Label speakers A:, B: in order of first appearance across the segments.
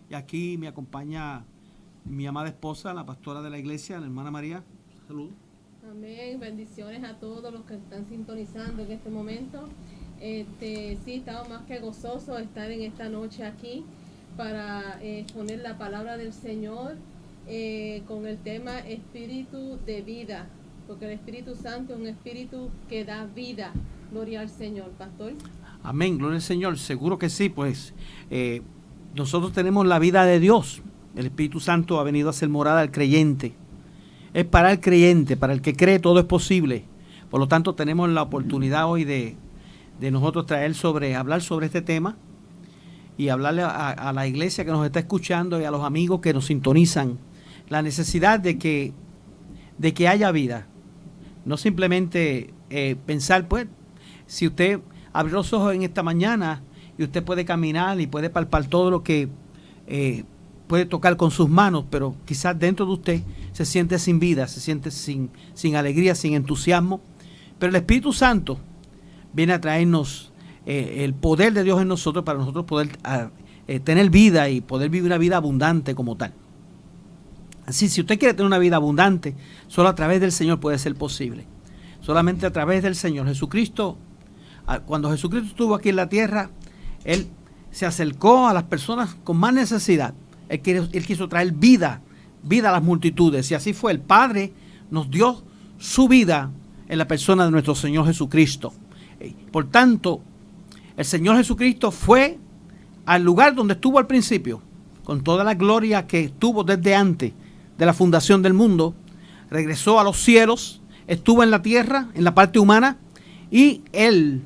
A: Y aquí me acompaña mi amada esposa, la pastora de la iglesia, la hermana María. Salud.
B: Amén, bendiciones a todos los que están sintonizando en este momento. Sí, estamos más que gozosos de estar en esta noche aquí para exponer la palabra del Señor con el tema espíritu de vida, porque el Espíritu Santo es un espíritu que da vida. Gloria al Señor, pastor.
A: Amén, gloria al Señor, seguro que sí, pues nosotros tenemos la vida de Dios. El Espíritu Santo ha venido a ser morada al creyente. Es para el creyente, para el que cree todo es posible. Por lo tanto, tenemos la oportunidad hoy de nosotros hablar sobre este tema y hablarle a la iglesia que nos está escuchando y a los amigos que nos sintonizan la necesidad de que haya vida. No simplemente pensar, pues, si usted abre los ojos en esta mañana y usted puede caminar y puede palpar todo lo que puede tocar con sus manos, pero quizás dentro de usted se siente sin vida, se siente sin alegría, sin entusiasmo. Pero el Espíritu Santo viene a traernos el poder de Dios en nosotros para nosotros poder tener vida y poder vivir una vida abundante como tal. Así, si usted quiere tener una vida abundante, solo a través del Señor puede ser posible. Solamente a través del Señor. Jesucristo, cuando Jesucristo estuvo aquí en la tierra, Él se acercó a las personas con más necesidad. Él quiso traer vida a las multitudes. Y así fue. El Padre nos dio su vida en la persona de nuestro Señor Jesucristo. Por tanto, el Señor Jesucristo fue al lugar donde estuvo al principio, con toda la gloria que tuvo desde antes de la fundación del mundo. Regresó a los cielos, estuvo en la tierra, en la parte humana, y Él,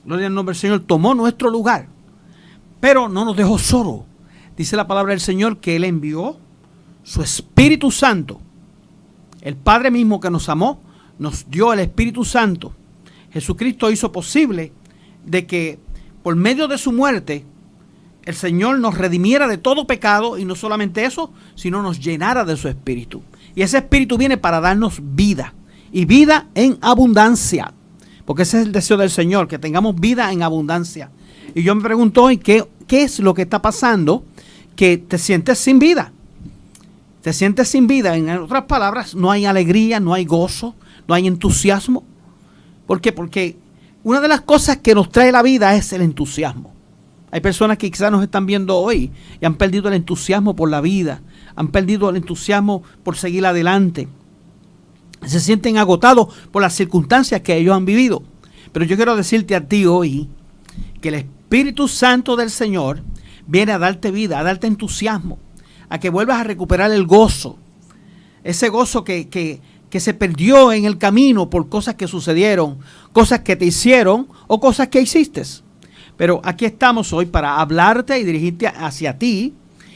A: gloria al nombre del Señor, tomó nuestro lugar. Pero no nos dejó solo. Dice la palabra del Señor que Él envió su Espíritu Santo. El Padre mismo que nos amó, nos dio el Espíritu Santo. Jesucristo hizo posible de que por medio de su muerte el Señor nos redimiera de todo pecado, y no solamente eso, sino nos llenara de su Espíritu. Y ese Espíritu viene para darnos vida, y vida en abundancia, porque ese es el deseo del Señor, que tengamos vida en abundancia. Y yo me pregunto hoy, ¿qué es lo que está pasando? Que te sientes sin vida. Te sientes sin vida. En otras palabras, no hay alegría, no hay gozo, no hay entusiasmo. ¿Por qué? Porque una de las cosas que nos trae la vida es el entusiasmo. Hay personas que quizás nos están viendo hoy y han perdido el entusiasmo por la vida, han perdido el entusiasmo por seguir adelante. Se sienten agotados por las circunstancias que ellos han vivido. Pero yo quiero decirte a ti hoy que el Espíritu Santo del Señor viene a darte vida, a darte entusiasmo, a que vuelvas a recuperar el gozo. Ese gozo que se perdió en el camino por cosas que sucedieron, cosas que te hicieron o cosas que hiciste. Pero aquí estamos hoy para hablarte y dirigirte hacia ti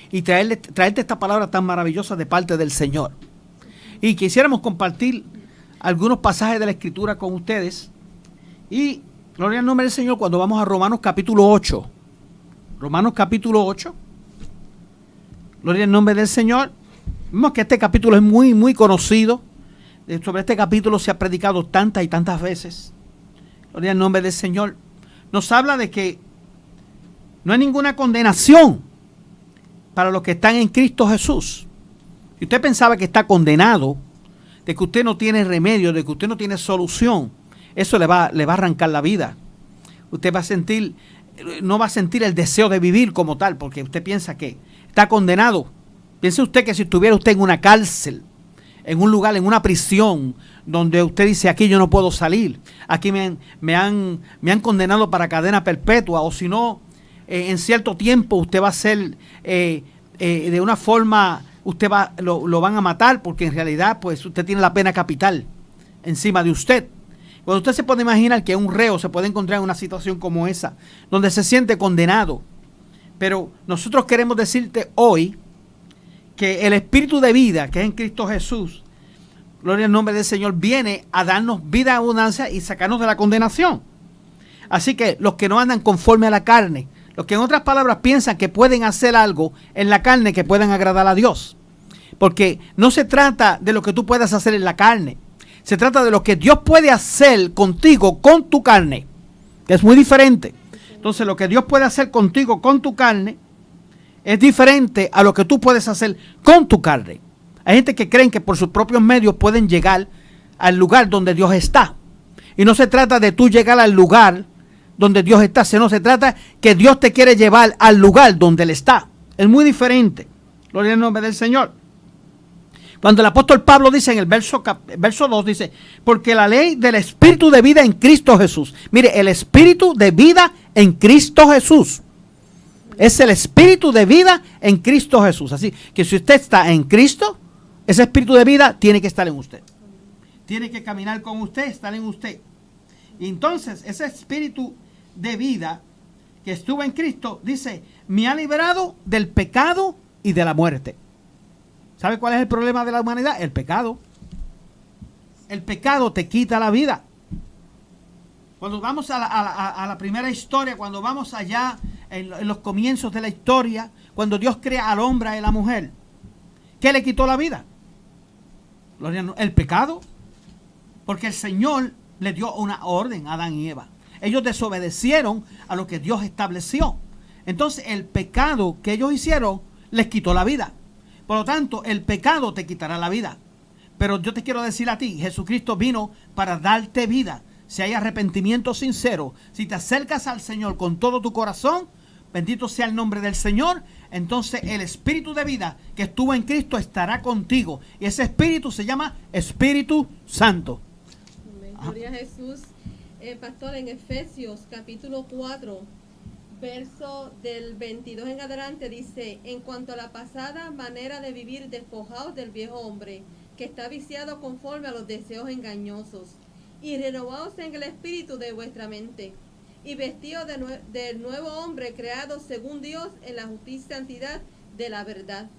A: y traerte esta palabra tan maravillosa de parte del Señor. Y quisiéramos compartir algunos pasajes de la Escritura con ustedes. Y gloria al nombre del Señor cuando vamos a Romanos capítulo 8. Romanos capítulo 8. Gloria al nombre del Señor. Vemos que este capítulo es muy, muy conocido. Sobre este capítulo se ha predicado tantas y tantas veces. Gloria al nombre del Señor. Nos habla de que no hay ninguna condenación para los que están en Cristo Jesús. Si usted pensaba que está condenado, de que usted no tiene remedio, de que usted no tiene solución, eso le va a arrancar la vida. Usted no va a sentir el deseo de vivir como tal, porque usted piensa que está condenado. Piense usted que si estuviera usted en una cárcel, en un lugar, en una prisión, donde usted dice, aquí yo no puedo salir, aquí me han condenado para cadena perpetua, o si no, en cierto tiempo usted va a ser, de una forma, lo van a matar, porque en realidad pues usted tiene la pena capital encima de usted. Cuando usted se puede imaginar que un reo se puede encontrar en una situación como esa, donde se siente condenado. Pero nosotros queremos decirte hoy que el Espíritu de vida, que es en Cristo Jesús, gloria al nombre del Señor, viene a darnos vida en abundancia y sacarnos de la condenación. Así que los que no andan conforme a la carne, los que en otras palabras piensan que pueden hacer algo en la carne que puedan agradar a Dios. Porque no se trata de lo que tú puedas hacer en la carne. Se trata de lo que Dios puede hacer contigo, con tu carne, que es muy diferente. Entonces, lo que Dios puede hacer contigo, con tu carne, es diferente a lo que tú puedes hacer con tu carne. Hay gente que creen que por sus propios medios pueden llegar al lugar donde Dios está. Y no se trata de tú llegar al lugar donde Dios está, sino se trata que Dios te quiere llevar al lugar donde Él está. Es muy diferente. Gloria al nombre del Señor. Cuando el apóstol Pablo dice en el verso 2, dice, porque la ley del Espíritu de vida en Cristo Jesús. Mire, el Espíritu de vida en Cristo Jesús. Es el Espíritu de vida en Cristo Jesús. Así que si usted está en Cristo, ese Espíritu de vida tiene que estar en usted. Tiene que caminar con usted, estar en usted. Y entonces ese Espíritu de vida que estuvo en Cristo, dice, me ha liberado del pecado y de la muerte. ¿Sabe cuál es el problema de la humanidad? El pecado. El pecado te quita la vida. Cuando vamos a la primera historia, cuando vamos allá en los comienzos de la historia, cuando Dios crea al hombre y a la mujer, ¿qué le quitó la vida? El pecado. Porque el Señor le dio una orden a Adán y Eva. Ellos desobedecieron a lo que Dios estableció. Entonces el pecado que ellos hicieron les quitó la vida. Por lo tanto, el pecado te quitará la vida. Pero yo te quiero decir a ti, Jesucristo vino para darte vida. Si hay arrepentimiento sincero, si te acercas al Señor con todo tu corazón, bendito sea el nombre del Señor, entonces el Espíritu de vida que estuvo en Cristo estará contigo. Y ese Espíritu se llama Espíritu Santo.
B: Gloria a Jesús. Pastor, en Efesios capítulo 4, verso del 22 en adelante dice, en cuanto a la pasada manera de vivir, despojaos del viejo hombre, que está viciado conforme a los deseos engañosos, y renovaos en el espíritu de vuestra mente, y vestidos del nuevo hombre creado según Dios en la justicia y santidad de la verdad.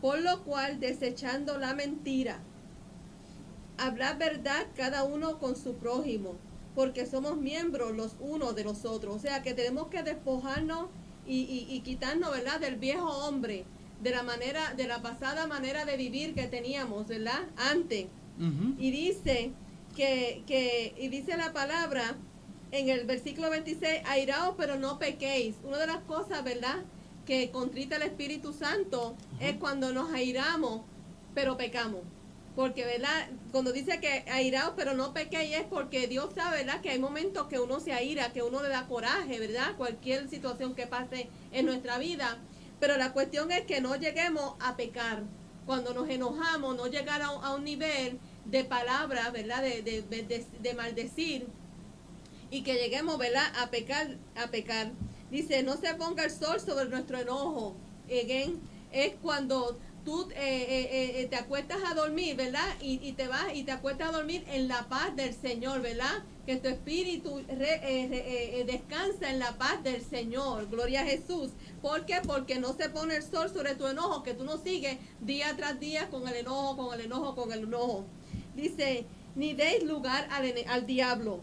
B: Por lo cual, desechando la mentira, hablad verdad cada uno con su prójimo, porque somos miembros los unos de los otros. O sea que tenemos que despojarnos y quitarnos, ¿verdad?, del viejo hombre, de la pasada manera de vivir que teníamos, ¿verdad?, antes. Y dice y dice la palabra en el versículo 26, airaos pero no pequéis. Una de las cosas, ¿verdad?, que contrita el Espíritu Santo es cuando nos airamos pero pecamos. Porque, ¿verdad?, cuando dice que airaos pero no pequéis es porque Dios sabe, ¿verdad?, que hay momentos que uno se aira, que uno le da coraje, ¿verdad?, cualquier situación que pase en nuestra vida. Pero la cuestión es que no lleguemos a pecar. Cuando nos enojamos, no llegar a un nivel de palabra, ¿verdad?, de maldecir, y que lleguemos, ¿verdad?, a pecar. Dice, no se ponga el sol sobre nuestro enojo. Again, es cuando tú te acuestas a dormir, ¿verdad? Y te vas y te acuestas a dormir en la paz del Señor, ¿verdad? Que tu espíritu descansa en la paz del Señor. Gloria a Jesús. ¿Por qué? Porque no se pone el sol sobre tu enojo, que tú no sigues día tras día con el enojo. Dice, ni deis lugar al diablo.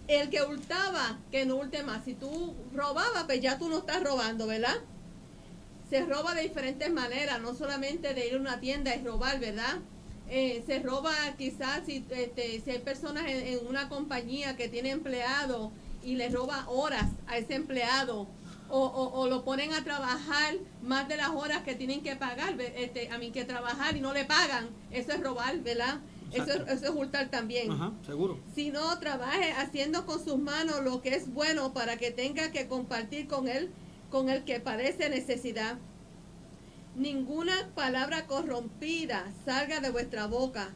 B: El que hurtaba, que no hurte más. Si tú robabas, pues ya tú no estás robando, ¿verdad? Se roba de diferentes maneras, no solamente de ir a una tienda y robar, ¿verdad? Se roba quizás si hay personas en una compañía que tiene empleado y le roba horas a ese empleado, o lo ponen a trabajar más de las horas que tienen que pagar, que trabajar y no le pagan. Eso es robar, ¿verdad? Eso es hurtar también.
A: Ajá, seguro.
B: Si no, trabaje haciendo con sus manos lo que es bueno para que tenga que compartir con el que padece necesidad. Ninguna palabra corrompida salga de vuestra boca,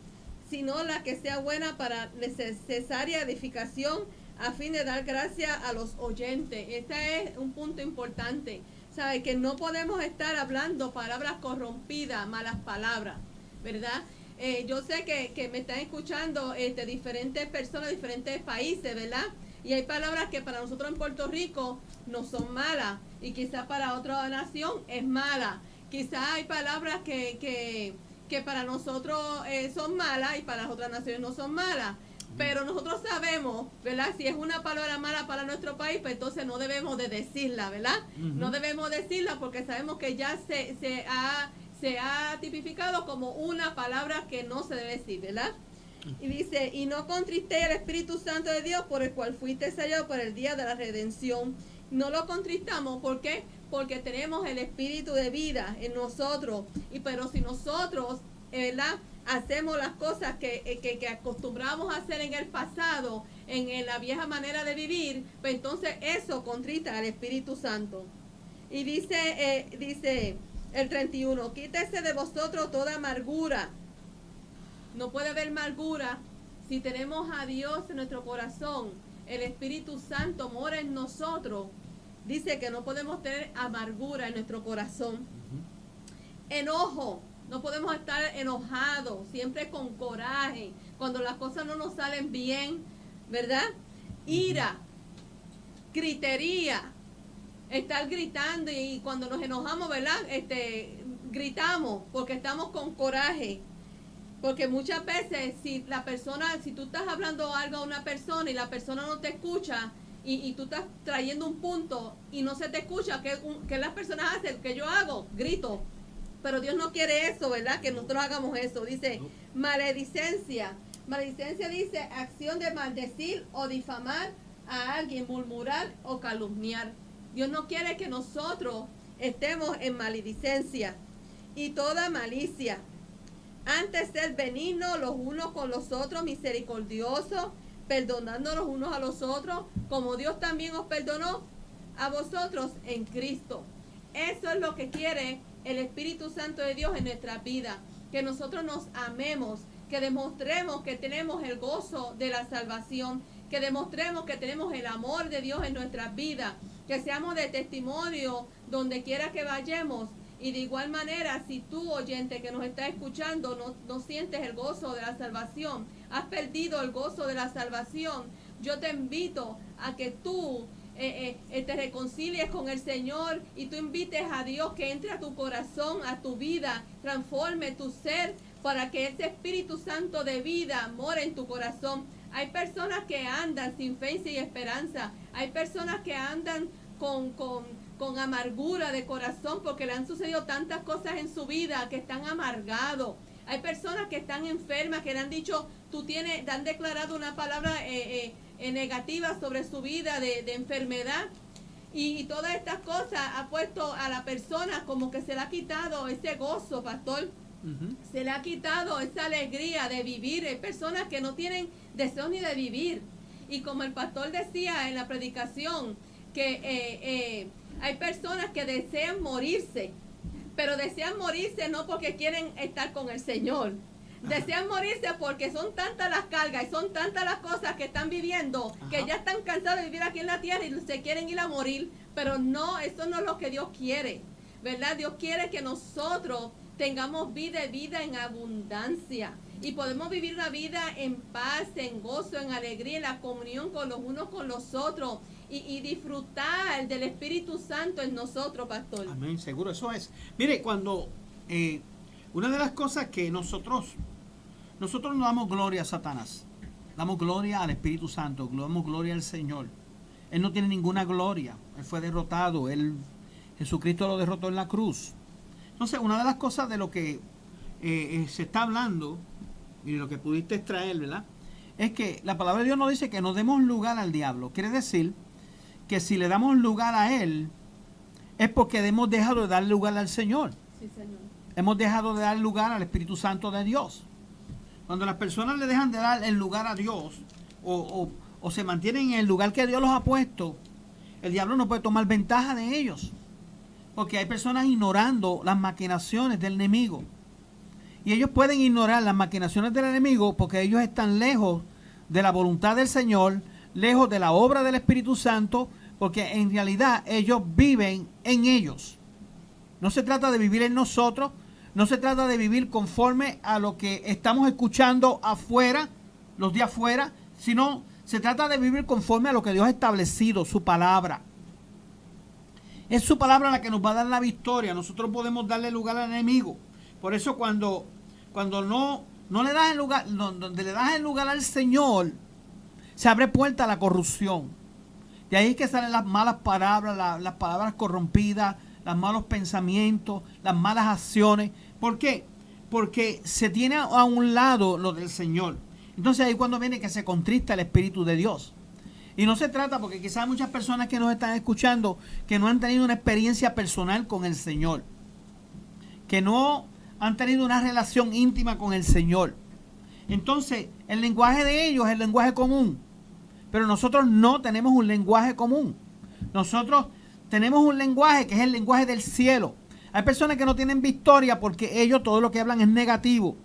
B: sino la que sea buena para necesaria edificación, a fin de dar gracia a los oyentes. Este es un punto importante. ¿Sabe? Que no podemos estar hablando palabras corrompidas, malas palabras, ¿verdad? Yo sé que me están escuchando diferentes personas, diferentes países, ¿verdad? Y hay palabras que para nosotros en Puerto Rico no son malas, y quizás para otra nación es mala. Quizás hay palabras que para nosotros son malas y para las otras naciones no son malas. Pero nosotros sabemos, ¿verdad? Si es una palabra mala para nuestro país, pues entonces no debemos de decirla, ¿verdad? No debemos decirla porque sabemos que ya se ha tipificado como una palabra que no se debe decir, ¿verdad? Y dice, y no contristéis al Espíritu Santo de Dios, por el cual fuiste sellado por el día de la redención. No lo contristamos, ¿por qué? porque tenemos el espíritu de vida en nosotros. Pero si nosotros, ¿verdad?, hacemos las cosas que acostumbramos a hacer en el pasado, en la vieja manera de vivir, pues entonces eso contrita al Espíritu Santo. Y dice el 31, quítese de vosotros toda amargura. No puede haber amargura si tenemos a Dios en nuestro corazón. El Espíritu Santo mora en nosotros. Dice que no podemos tener amargura en nuestro corazón. Enojo. No podemos estar enojados, siempre con coraje, cuando las cosas no nos salen bien, ¿verdad? Ira, gritería, estar gritando, y cuando nos enojamos, ¿verdad? Gritamos porque estamos con coraje. Porque muchas veces si tú estás hablando algo a una persona y la persona no te escucha, y tú estás trayendo un punto y no se te escucha, ¿qué las personas hacen? ¿Qué yo hago? Grito. Pero Dios no quiere eso, ¿verdad? Que nosotros hagamos eso. Dice, maledicencia. Maledicencia dice acción de maldecir o difamar a alguien, murmurar o calumniar. Dios no quiere que nosotros estemos en maledicencia. Y toda malicia. Antes ser benignos los unos con los otros, misericordiosos, perdonando los unos a los otros, como Dios también os perdonó a vosotros en Cristo. Eso es lo que quiere el Espíritu Santo de Dios en nuestra vida, que nosotros nos amemos, que demostremos que tenemos el gozo de la salvación, que demostremos que tenemos el amor de Dios en nuestras vidas, que seamos de testimonio donde quiera que vayamos. Y de igual manera, si tú, oyente que nos está escuchando, no sientes el gozo de la salvación, has perdido el gozo de la salvación, yo te invito a que tú te reconcilies con el Señor y tú invites a Dios que entre a tu corazón, a tu vida, transforme tu ser para que ese Espíritu Santo de vida more en tu corazón. Hay personas que andan sin fe y esperanza. Hay personas que andan con amargura de corazón porque le han sucedido tantas cosas en su vida que están amargados. Hay personas que están enfermas, que le han dicho, han declarado una palabra negativa sobre su vida de enfermedad, y todas estas cosas ha puesto a la persona como que se le ha quitado ese gozo, pastor. Se le ha quitado esa alegría de vivir. Hay personas que no tienen deseo ni de vivir, y como el pastor decía en la predicación, que hay personas que desean morirse, pero desean morirse no porque quieren estar con el Señor. Desean morirse porque son tantas las cargas y son tantas las cosas que están viviendo, que ya están cansados de vivir aquí en la tierra y se quieren ir a morir. Pero no, eso no es lo que Dios quiere, ¿verdad? Dios quiere que nosotros tengamos vida en abundancia, y podemos vivir una vida en paz, en gozo, en alegría, en la comunión con los unos con los otros, y disfrutar del Espíritu Santo en nosotros, pastor.
A: Amén, seguro, eso es. Mire, cuando una de las cosas que nosotros no damos gloria a Satanás, damos gloria al Espíritu Santo, damos gloria al Señor. Él no tiene ninguna gloria, Él fue derrotado, Jesucristo lo derrotó en la cruz. Entonces, una de las cosas de lo que se está hablando, y de lo que pudiste extraer, ¿verdad?, es que la palabra de Dios nos dice que no demos lugar al diablo. Quiere decir que si le damos lugar a él, es porque hemos dejado de dar lugar al Señor.
B: Sí, Señor.
A: Hemos dejado de dar lugar al Espíritu Santo de Dios. Cuando las personas le dejan de dar el lugar a Dios, o se mantienen en el lugar que Dios los ha puesto, el diablo no puede tomar ventaja de ellos. Porque hay personas ignorando las maquinaciones del enemigo. Y ellos pueden ignorar las maquinaciones del enemigo porque ellos están lejos de la voluntad del Señor, lejos de la obra del Espíritu Santo, porque en realidad ellos viven en ellos. No se trata de vivir en nosotros, no se trata de vivir conforme a lo que estamos escuchando afuera, los de afuera, sino se trata de vivir conforme a lo que Dios ha establecido, su palabra. Es su palabra la que nos va a dar la victoria. Nosotros podemos darle lugar al enemigo. Por eso cuando no le das el lugar, donde le das el lugar al Señor, se abre puerta a la corrupción. De ahí es que salen las malas palabras, las palabras corrompidas, los malos pensamientos, las malas acciones. ¿Por qué? Porque se tiene a un lado lo del Señor. Entonces ahí cuando viene que se contrista el Espíritu de Dios. Y no se trata, porque quizás hay muchas personas que nos están escuchando que no han tenido una experiencia personal con el Señor, que no han tenido una relación íntima con el Señor. Entonces, el lenguaje de ellos es el lenguaje común, pero nosotros no tenemos un lenguaje común. Nosotros tenemos un lenguaje que es el lenguaje del cielo. Hay personas que no tienen victoria porque ellos todo lo que hablan es negativo.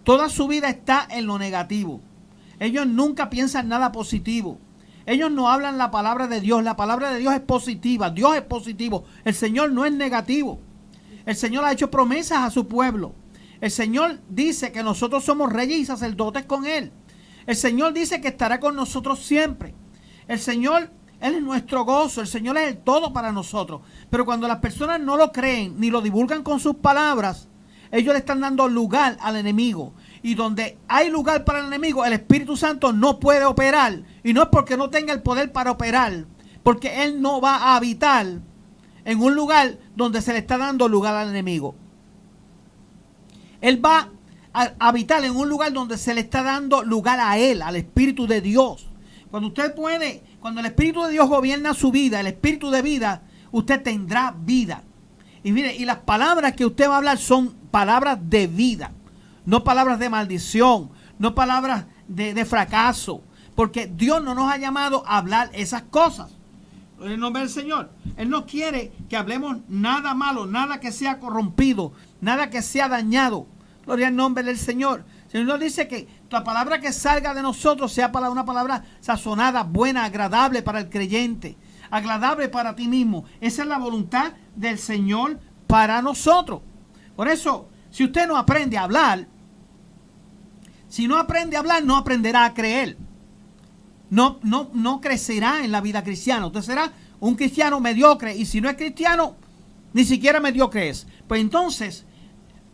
A: Toda su vida está en lo negativo. Ellos nunca piensan nada positivo. Ellos no hablan la palabra de Dios. La palabra de Dios es positiva. Dios es positivo. El Señor no es negativo. El Señor ha hecho promesas a su pueblo. El Señor dice que nosotros somos reyes y sacerdotes con Él. El Señor dice que estará con nosotros siempre. El Señor, Él es nuestro gozo. El Señor es el todo para nosotros. Pero cuando las personas no lo creen ni lo divulgan con sus palabras, ellos le están dando lugar al enemigo. Y donde hay lugar para el enemigo, el Espíritu Santo no puede operar. Y no es porque no tenga el poder para operar, porque Él no va a habitar en un lugar donde se le está dando lugar al enemigo. Él va a habitar en un lugar donde se le está dando lugar a Él, al Espíritu de Dios. Cuando el Espíritu de Dios gobierna su vida, el Espíritu de vida, usted tendrá vida. Y mire, y las palabras que usted va a hablar son palabras de vida, no palabras de maldición, no palabras de fracaso, porque Dios no nos ha llamado a hablar esas cosas. En el nombre del Señor. Él no quiere que hablemos nada malo, nada que sea corrompido, nada que sea dañado. Gloria al nombre del Señor. El Señor nos dice que la palabra que salga de nosotros sea para una palabra sazonada, buena, agradable para el creyente, agradable para ti mismo. Esa es la voluntad del Señor para nosotros. Por eso, si usted no aprende a hablar, no aprenderá a creer. No crecerá en la vida cristiana. Usted será un cristiano mediocre, y si no es cristiano, ni siquiera mediocre es. Pues entonces,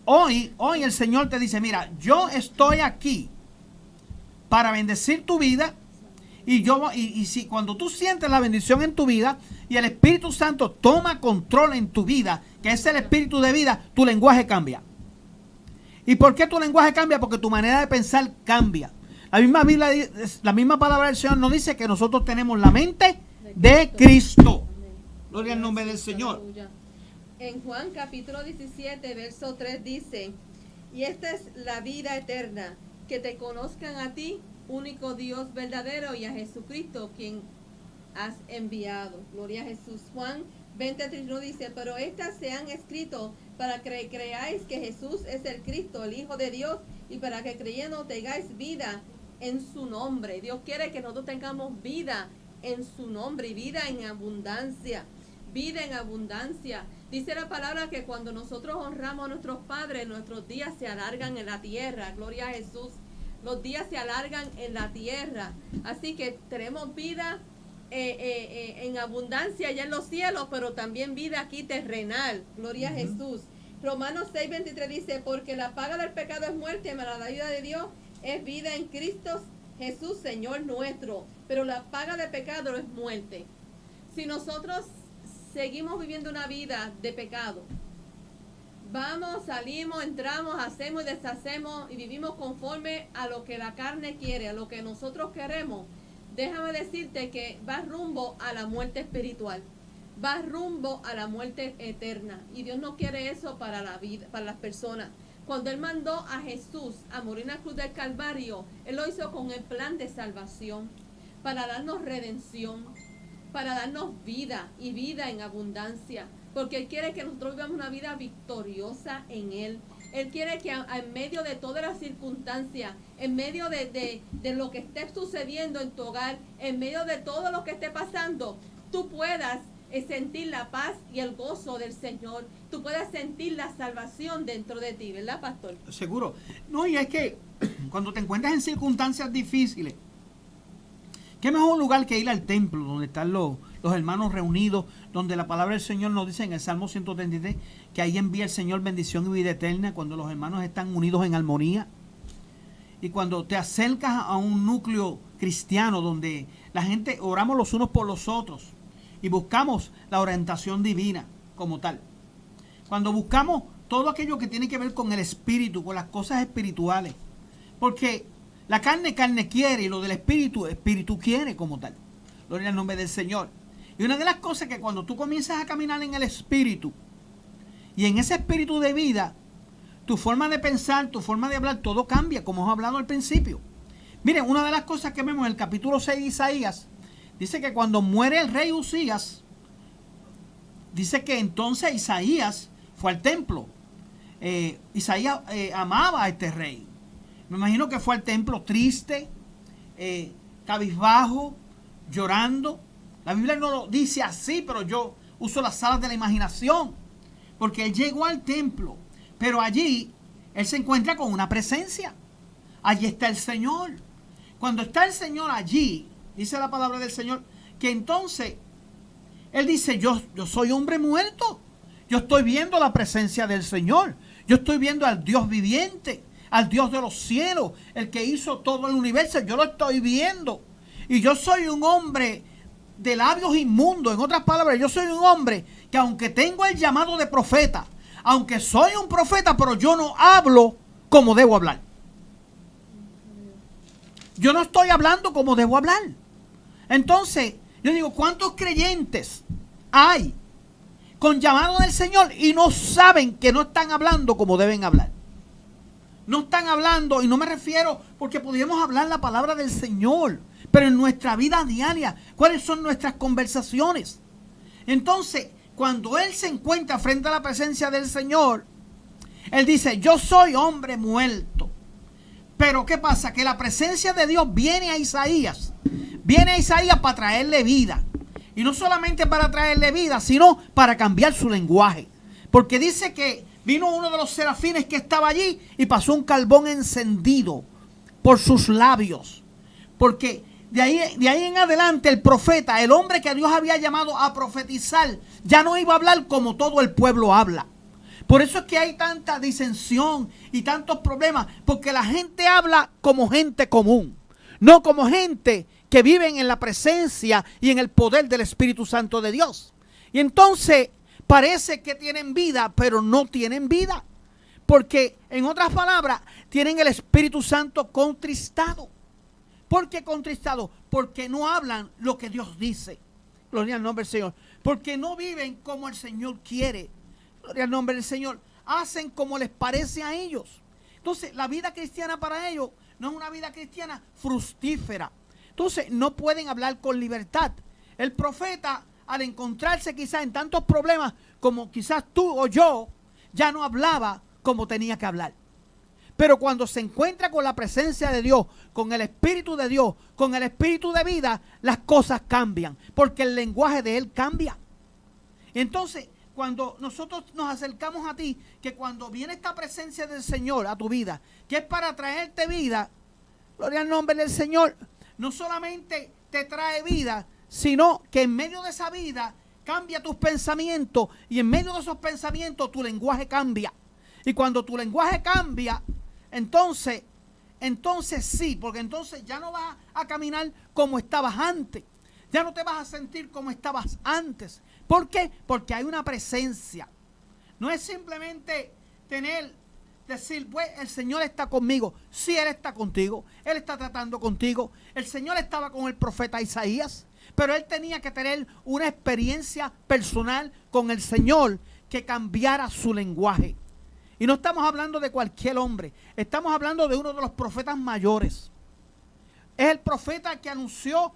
A: hoy el Señor te dice, mira, yo estoy aquí para bendecir tu vida, y si cuando tú sientes la bendición en tu vida y el Espíritu Santo toma control en tu vida, que es el Espíritu de vida, tu lenguaje cambia. ¿Y por qué tu lenguaje cambia? Porque tu manera de pensar cambia. La misma Biblia, la misma palabra del Señor nos dice que nosotros tenemos la mente de Cristo. Gloria al nombre del Señor.
B: En Juan capítulo 17, verso 3 dice, y esta es la vida eterna, que te conozcan a ti, único Dios verdadero, y a Jesucristo, quien has enviado. Gloria a Jesús. Juan 20:31 dice, pero estas se han escrito para que creáis que Jesús es el Cristo, el Hijo de Dios, y para que creyendo tengáis vida en su nombre. Dios quiere que nosotros tengamos vida en su nombre, y vida en abundancia. Vida en abundancia. Dice la palabra que cuando nosotros honramos a nuestros padres, nuestros días se alargan en la tierra. Gloria a Jesús. Los días se alargan en la tierra. Así que tenemos vida en abundancia allá en los cielos, pero también vida aquí terrenal. Gloria a Jesús. Romanos 6:23 dice, porque la paga del pecado es muerte, mas la vida de Dios es vida en Cristo Jesús, Señor nuestro. Pero la paga del pecado es muerte. Si nosotros seguimos viviendo una vida de pecado, vamos, salimos, entramos, hacemos y deshacemos y vivimos conforme a lo que la carne quiere, a lo que nosotros queremos, déjame decirte que vas rumbo a la muerte espiritual, vas rumbo a la muerte eterna, y Dios no quiere eso para la vida, para las personas. Cuando Él mandó a Jesús a morir en la cruz del Calvario, Él lo hizo con el plan de salvación, para darnos redención, para darnos vida y vida en abundancia, porque Él quiere que nosotros vivamos una vida victoriosa en Él. Él quiere que en medio de todas las circunstancias, en medio de lo que esté sucediendo en tu hogar, en medio de todo lo que esté pasando, tú puedas sentir la paz y el gozo del Señor. Tú puedas sentir la salvación dentro de ti, ¿verdad, pastor?
A: Seguro. No, y es que cuando te encuentras en circunstancias difíciles, ¿qué mejor lugar que ir al templo donde están los hermanos reunidos, donde la palabra del Señor nos dice en el Salmo 133 que ahí envía el Señor bendición y vida eterna, cuando los hermanos están unidos en armonía? Y cuando te acercas a un núcleo cristiano donde la gente oramos los unos por los otros y buscamos la orientación divina como tal. Cuando buscamos todo aquello que tiene que ver con el espíritu, con las cosas espirituales. Porque la carne quiere, y lo del espíritu quiere como tal. Gloria al nombre del Señor. Y una de las cosas que cuando tú comienzas a caminar en el Espíritu, y en ese espíritu de vida, tu forma de pensar, tu forma de hablar, todo cambia, como hemos hablado al principio. Miren, una de las cosas que vemos en el capítulo 6 de Isaías, dice que cuando muere el rey Usías, dice que entonces Isaías fue al templo. Isaías amaba a este rey. Me imagino que fue al templo triste, cabizbajo, llorando. La Biblia no lo dice así, pero yo uso las salas de la imaginación. Porque él llegó al templo, pero allí él se encuentra con una presencia. Allí está el Señor. Cuando está el Señor allí, dice la palabra del Señor, que entonces él dice, yo soy hombre muerto. Yo estoy viendo la presencia del Señor. Yo estoy viendo al Dios viviente, al Dios de los cielos, el que hizo todo el universo. Yo lo estoy viendo. Y yo soy un hombre de labios inmundos. En otras palabras, yo soy un hombre que aunque tengo el llamado de profeta, aunque soy un profeta, pero yo no hablo como debo hablar. Yo no estoy hablando como debo hablar. Entonces, yo digo, ¿cuántos creyentes hay con llamado del Señor y no saben que no están hablando como deben hablar? No están hablando, y no me refiero porque podríamos hablar la palabra del Señor, pero en nuestra vida diaria, ¿cuáles son nuestras conversaciones? Entonces, cuando él se encuentra frente a la presencia del Señor, él dice, yo soy hombre muerto. Pero ¿qué pasa? Que la presencia de Dios viene a Isaías para traerle vida. Y no solamente para traerle vida, sino para cambiar su lenguaje. Porque dice que vino uno de los serafines que estaba allí y pasó un carbón encendido por sus labios. Porque de ahí en adelante el profeta, el hombre que Dios había llamado a profetizar, ya no iba a hablar como todo el pueblo habla. Por eso es que hay tanta disensión y tantos problemas, porque la gente habla como gente común, no como gente que viven en la presencia y en el poder del Espíritu Santo de Dios. Y entonces parece que tienen vida, pero no tienen vida, porque en otras palabras tienen el Espíritu Santo contristado. ¿Por qué contristado? Porque no hablan lo que Dios dice. Gloria al nombre del Señor. Porque no viven como el Señor quiere. Gloria al nombre del Señor. Hacen como les parece a ellos. Entonces, la vida cristiana para ellos no es una vida cristiana fructífera. Entonces, no pueden hablar con libertad. El profeta, al encontrarse quizás en tantos problemas como quizás tú o yo, ya no hablaba como tenía que hablar. Pero cuando se encuentra con la presencia de Dios, con el Espíritu de Dios, con el Espíritu de vida, las cosas cambian, porque el lenguaje de Él cambia. Entonces, cuando nosotros nos acercamos a ti, que cuando viene esta presencia del Señor a tu vida, que es para traerte vida, gloria al nombre del Señor, no solamente te trae vida, sino que en medio de esa vida cambia tus pensamientos, y en medio de esos pensamientos tu lenguaje cambia. Y cuando tu lenguaje cambia, entonces sí, porque entonces ya no vas a caminar como estabas antes. Ya no te vas a sentir como estabas antes. ¿Por qué? Porque hay una presencia. No es simplemente decir, pues el Señor está conmigo. Sí, Él está contigo. Él está tratando contigo. El Señor estaba con el profeta Isaías, pero él tenía que tener una experiencia personal con el Señor que cambiara su lenguaje. Y no estamos hablando de cualquier hombre. Estamos hablando de uno de los profetas mayores. Es el profeta que anunció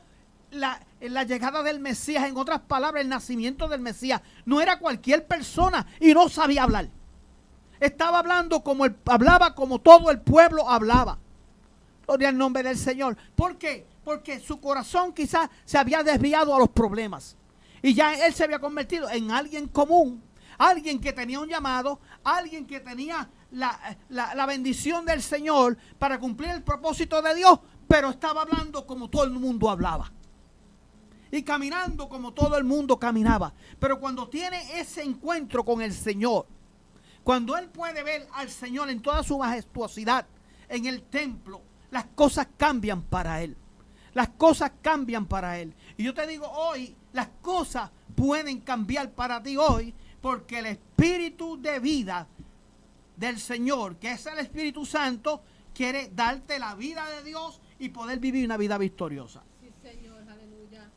A: la llegada del Mesías. En otras palabras, el nacimiento del Mesías. No era cualquier persona y no sabía hablar. Estaba hablando hablaba como todo el pueblo hablaba. Gloria al nombre del Señor. ¿Por qué? Porque su corazón quizás se había desviado a los problemas. Y ya él se había convertido en alguien común. Alguien que tenía un llamado, alguien que tenía la bendición del Señor para cumplir el propósito de Dios, pero estaba hablando como todo el mundo hablaba. Y caminando como todo el mundo caminaba. Pero cuando tiene ese encuentro con el Señor, cuando él puede ver al Señor en toda su majestuosidad en el templo, las cosas cambian para él. Las cosas cambian para él. Y yo te digo hoy, las cosas pueden cambiar para ti hoy, porque el Espíritu de vida del Señor, que es el Espíritu Santo, quiere darte la vida de Dios y poder vivir una vida victoriosa.
B: Sí, Señor, aleluya.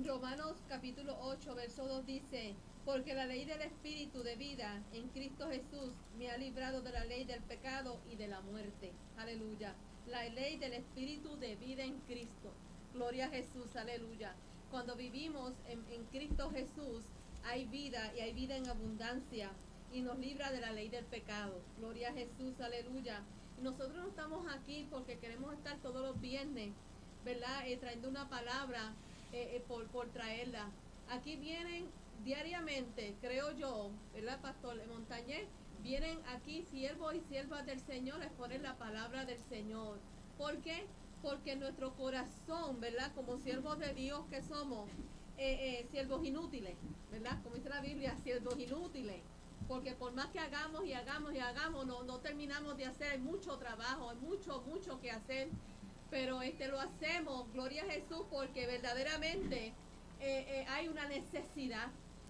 B: Romanos capítulo 8, verso 2 dice, porque la ley del Espíritu de vida en Cristo Jesús me ha librado de la ley del pecado y de la muerte. Aleluya. La ley del Espíritu de vida en Cristo. Gloria a Jesús, aleluya. Cuando vivimos en Cristo Jesús, hay vida y hay vida en abundancia y nos libra de la ley del pecado. Gloria a Jesús, aleluya. Y nosotros no estamos aquí porque queremos estar todos los viernes, ¿verdad? Trayendo una palabra por traerla. Aquí vienen diariamente, creo yo, ¿verdad, Pastor Montañez? Vienen aquí siervos y siervas del Señor a exponer la palabra del Señor. ¿Por qué? Porque nuestro corazón, ¿verdad? Como siervos de Dios que somos, siervos inútiles, ¿verdad? Como dice la Biblia, siervos inútiles. Porque por más que hagamos y hagamos y hagamos, no terminamos de hacer mucho trabajo, hay mucho que hacer. Pero lo hacemos, gloria a Jesús, porque verdaderamente hay una necesidad.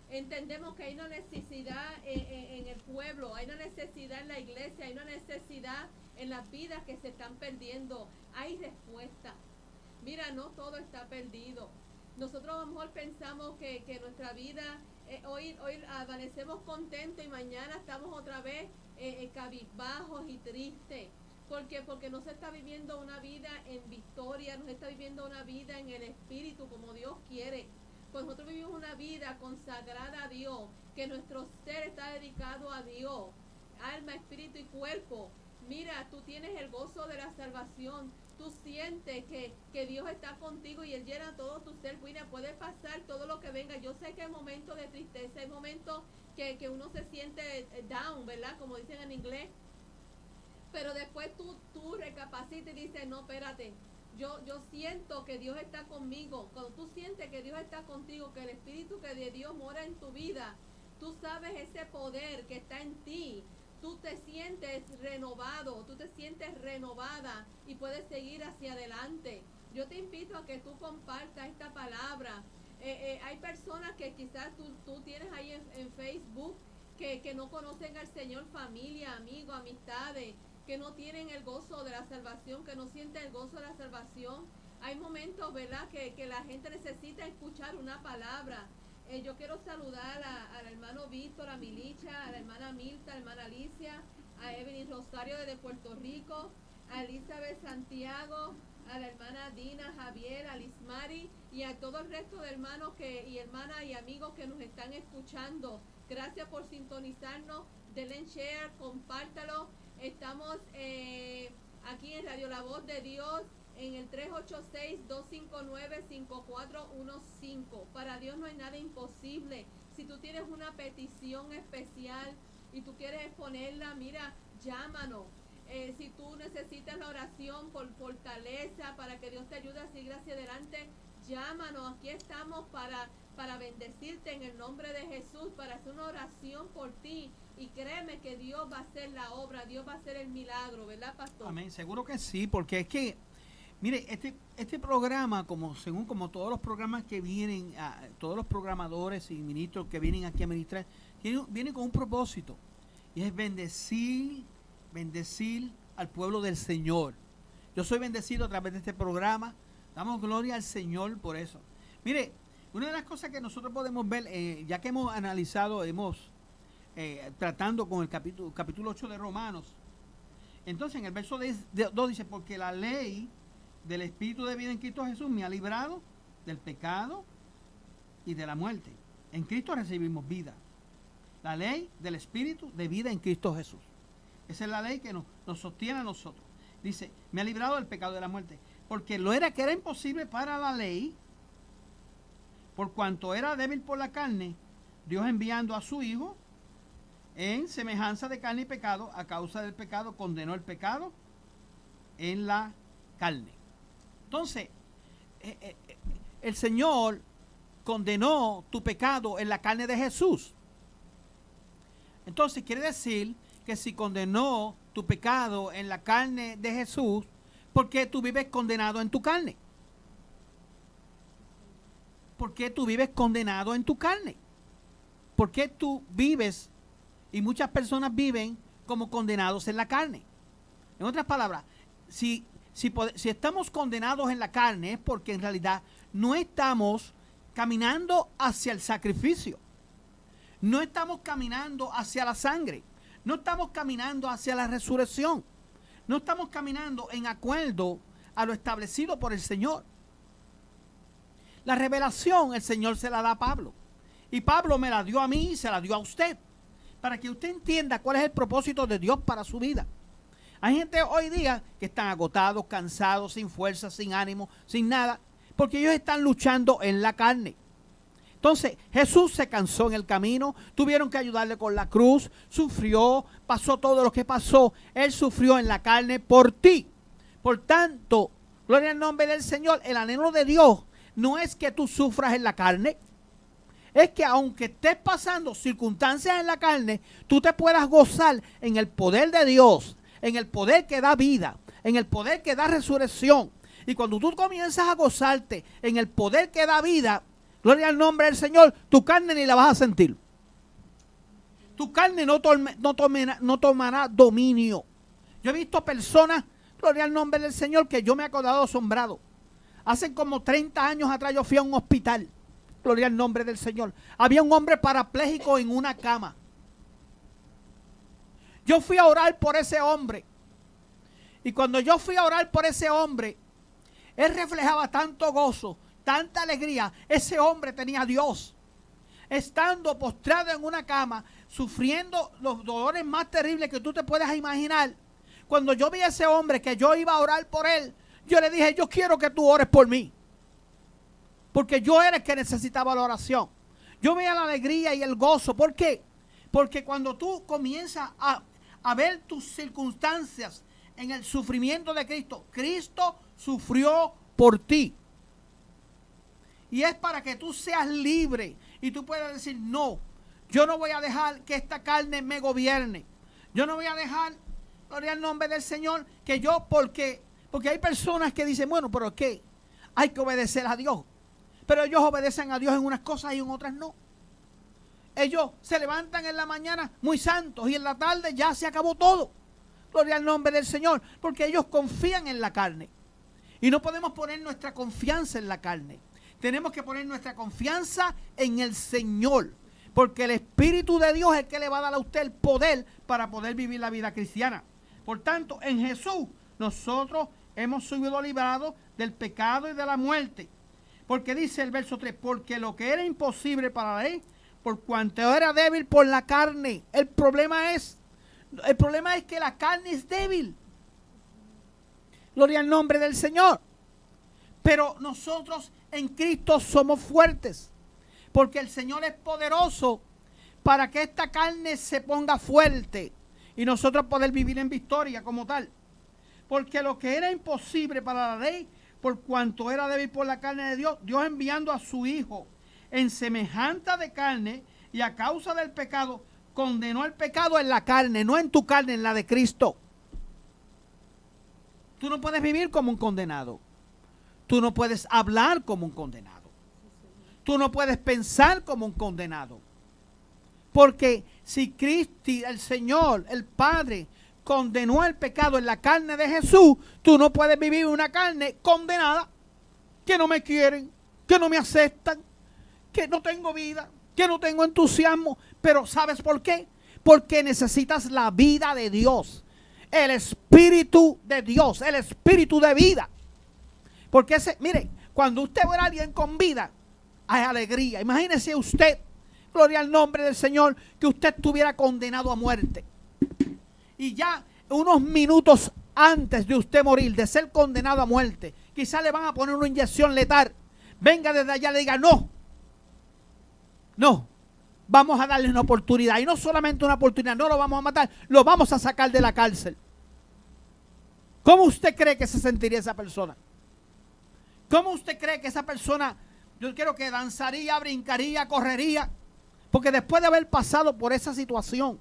B: Entendemos que hay una necesidad en el pueblo, hay una necesidad en la iglesia, hay una necesidad en las vidas que se están perdiendo. Hay respuesta. Mira, no todo está perdido. Nosotros a lo mejor pensamos que nuestra vida, hoy amanecemos contentos y mañana estamos otra vez cabizbajos y tristes. ¿Por qué? Porque no se está viviendo una vida en victoria, no se está viviendo una vida en el Espíritu como Dios quiere. Pues nosotros vivimos una vida consagrada a Dios, que nuestro ser está dedicado a Dios, alma, espíritu y cuerpo. Mira, tú tienes el gozo de la salvación, tú sientes que Dios está contigo y Él llena todo tu ser. Mira, puede pasar todo lo que venga. Yo sé que hay momentos de tristeza, hay momentos que uno se siente down, ¿verdad? Como dicen en inglés. Pero después tú recapacitas y dices, no, espérate, yo siento que Dios está conmigo. Cuando tú sientes que Dios está contigo, que el Espíritu que de Dios mora en tu vida, tú sabes ese poder que está en ti. Tú te sientes renovado, tú te sientes renovada y puedes seguir hacia adelante. Yo te invito a que tú compartas esta palabra. Hay personas que quizás tú tienes ahí en Facebook que no conocen al Señor, familia, amigos, amistades, que no tienen el gozo de la salvación, que no sienten el gozo de la salvación. Hay momentos, ¿verdad?, que la gente necesita escuchar una palabra. Yo quiero saludar al hermano Víctor, a Milicha, a la hermana Milta, a la hermana Alicia, a Evelyn Rosario desde Puerto Rico, a Elizabeth Santiago, a la hermana Dina, Javier, a Lismari y a todo el resto de hermanos y hermanas y amigos que nos están escuchando. Gracias por sintonizarnos. Denle share, compártalo. Estamos aquí en Radio La Voz de Dios en el 386-259-5415. Para Dios no hay nada imposible. Si tú tienes una petición especial y tú quieres exponerla, mira, llámanos. Si tú necesitas la oración por fortaleza, para que Dios te ayude a seguir hacia adelante, llámanos. Aquí estamos para bendecirte en el nombre de Jesús, para hacer una oración por ti. Y créeme que Dios va a hacer la obra, Dios va a hacer el milagro, ¿verdad, pastor?
A: Amén, seguro que sí, porque es que, mire, este programa, como todos los programas que vienen, todos los programadores y ministros que vienen aquí a ministrar, vienen con un propósito, y es bendecir al pueblo del Señor. Yo soy bendecido a través de este programa, damos gloria al Señor por eso. Mire, una de las cosas que nosotros podemos ver, ya que hemos analizado, tratando con el capítulo 8 de Romanos, entonces en el verso 2 dice, porque la ley del Espíritu de vida en Cristo Jesús me ha librado del pecado y de la muerte. En Cristo recibimos vida. La ley del Espíritu de vida en Cristo Jesús. Esa es la ley que nos sostiene a nosotros. Dice, me ha librado del pecado y de la muerte. Porque que era imposible para la ley, por cuanto era débil por la carne, Dios enviando a su Hijo en semejanza de carne y pecado, a causa del pecado, condenó el pecado en la carne. Entonces, el Señor condenó tu pecado en la carne de Jesús. Entonces, quiere decir que si condenó tu pecado en la carne de Jesús, ¿por qué tú vives condenado en tu carne? ¿Por qué tú vives condenado en tu carne? ¿Por qué tú vives y muchas personas viven como condenados en la carne? En otras palabras, si estamos condenados en la carne es porque en realidad no estamos caminando hacia el sacrificio. No estamos caminando hacia la sangre. No estamos caminando hacia la resurrección. No estamos caminando en acuerdo a lo establecido por el Señor. La revelación el Señor se la da a Pablo. Y Pablo me la dio a mí y se la dio a usted. Para que usted entienda cuál es el propósito de Dios para su vida. Hay gente hoy día que están agotados, cansados, sin fuerza, sin ánimo, sin nada. Porque ellos están luchando en la carne. Entonces Jesús se cansó en el camino. Tuvieron que ayudarle con la cruz. Sufrió, pasó todo lo que pasó. Él sufrió en la carne por ti. Por tanto, gloria al nombre del Señor. El anhelo de Dios no es que tú sufras en la carne. Es que aunque estés pasando circunstancias en la carne, tú te puedas gozar en el poder de Dios, en el poder que da vida, en el poder que da resurrección. Y cuando tú comienzas a gozarte en el poder que da vida, gloria al nombre del Señor, tu carne ni la vas a sentir. Tu carne no tomará dominio. Yo he visto personas, gloria al nombre del Señor, que yo me he quedado asombrado. Hace como 30 años atrás yo fui a un hospital. Gloria al nombre del Señor. Había un hombre parapléjico en una cama. Yo fui a orar por ese hombre. Y cuando yo fui a orar por ese hombre, él reflejaba tanto gozo, tanta alegría. Ese hombre tenía a Dios. Estando postrado en una cama, sufriendo los dolores más terribles que tú te puedas imaginar. Cuando yo vi a ese hombre que yo iba a orar por él, yo le dije, yo quiero que tú ores por mí. Porque yo era el que necesitaba la oración. Yo veía la alegría y el gozo. ¿Por qué? Porque cuando tú comienzas a ver tus circunstancias en el sufrimiento de Cristo, Cristo sufrió por ti. Y es para que tú seas libre y tú puedas decir, no, yo no voy a dejar que esta carne me gobierne. Yo no voy a dejar, gloria al nombre del Señor, que yo, porque hay personas que dicen, bueno, pero ¿qué? Hay que obedecer a Dios. Pero ellos obedecen a Dios en unas cosas y en otras no. Ellos se levantan en la mañana muy santos y en la tarde ya se acabó todo. Gloria al nombre del Señor. Porque ellos confían en la carne. Y no podemos poner nuestra confianza en la carne. Tenemos que poner nuestra confianza en el Señor. Porque el Espíritu de Dios es el que le va a dar a usted el poder para poder vivir la vida cristiana. Por tanto, en Jesús nosotros hemos sido librados del pecado y de la muerte. Porque dice el verso 3, porque lo que era imposible para la ley, por cuanto era débil por la carne. El problema es que la carne es débil. Gloria al nombre del Señor. Pero nosotros en Cristo somos fuertes. Porque el Señor es poderoso para que esta carne se ponga fuerte. Y nosotros poder vivir en victoria como tal. Porque lo que era imposible para la ley, por cuanto era débil por la carne de Dios, Dios enviando a su Hijo en semejanza de carne y a causa del pecado, condenó el pecado en la carne, no en tu carne, en la de Cristo. Tú no puedes vivir como un condenado. Tú no puedes hablar como un condenado. Tú no puedes pensar como un condenado. Porque si Cristo, el Señor, el Padre, condenó el pecado en la carne de Jesús, tú no puedes vivir una carne condenada, que no me quieren, que no me aceptan, que no tengo vida, que no tengo entusiasmo. Pero ¿sabes por qué? Porque necesitas la vida de Dios, el Espíritu de Dios, el Espíritu de vida. Porque mire, cuando usted ve a alguien con vida, hay alegría. Imagínese usted, gloria al nombre del Señor, que usted estuviera condenado a muerte. Y ya unos minutos antes de usted morir, de ser condenado a muerte, quizás le van a poner una inyección letal. Venga desde allá y le diga, no, vamos a darle una oportunidad. Y no solamente una oportunidad, no lo vamos a matar, lo vamos a sacar de la cárcel. ¿Cómo usted cree que se sentiría esa persona? ¿Cómo usted cree que esa persona, yo quiero que danzaría, brincaría, correría? Porque después de haber pasado por esa situación,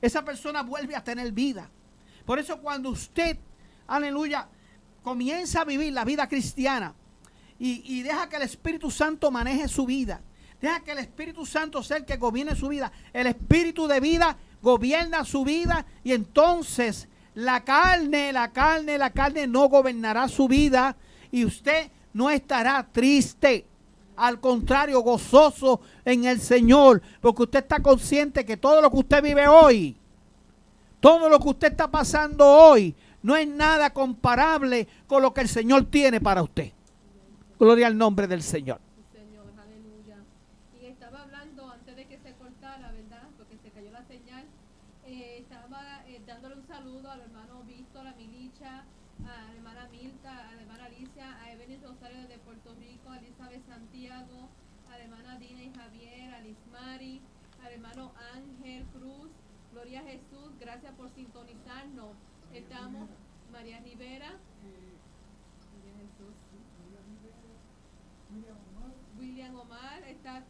A: esa persona vuelve a tener vida. Por eso cuando usted, aleluya, comienza a vivir la vida cristiana y deja que el Espíritu Santo maneje su vida, deja que el Espíritu Santo sea el que gobierne su vida, el Espíritu de vida gobierna su vida y entonces la carne no gobernará su vida y usted no estará triste. Al contrario, gozoso en el Señor, porque usted está consciente que todo lo que usted vive hoy, todo lo que usted está pasando hoy, no es nada comparable con lo que el Señor tiene para usted. Gloria al nombre del Señor.
B: Señor, aleluya. Y estaba hablando antes de que se cortara, ¿verdad? Porque se cayó la señal. Estaba dándole un saludo al hermano Víctor, a Milicha, a la hermana Milta, a la hermana Alicia, a Evelyn Rosario de Puerto Rico, a Elizabeth Santiago, a la hermana Dina y Javier, a Lismari, al hermano Ángel Cruz. Gloria a Jesús, gracias por sintonizarnos. Estamos, María Rivera, Gloria a Jesús. William Omar está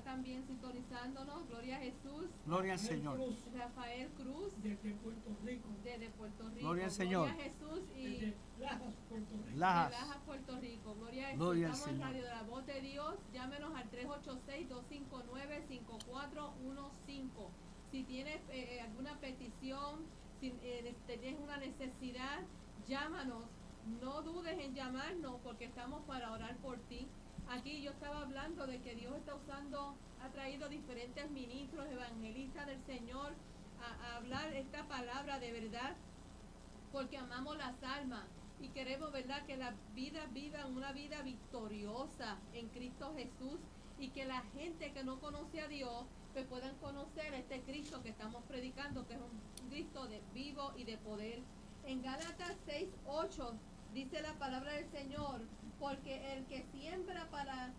B: también sintonizándonos. Gloria a Jesús.
A: Gloria al Señor.
B: Rafael Cruz.
C: Desde Puerto Rico.
B: Desde Puerto Rico.
A: Gloria al Señor.
B: Gloria a Jesús. Y
C: Desde Lajas, Puerto Rico.
A: Lajas.
B: de Lajas, Puerto Rico. Gloria a Jesús.
A: Gloria al
B: Estamos en
A: Señor.
B: Radio de la Voz de Dios. Llámenos al 386-259-5415. Si tienes alguna petición, si tienes una necesidad, llámanos. No dudes en llamarnos porque estamos para orar por ti. Aquí yo estaba hablando de que Dios está ha traído diferentes ministros, evangelistas del Señor a hablar esta palabra de verdad, porque amamos las almas y queremos, ¿verdad?, que las vidas vivan una vida victoriosa en Cristo Jesús y que la gente que no conoce a Dios pues puedan conocer este Cristo que estamos predicando, que es un Cristo vivo y de poder. En Gálatas 6:8 dice la palabra del Señor: porque el que siembra para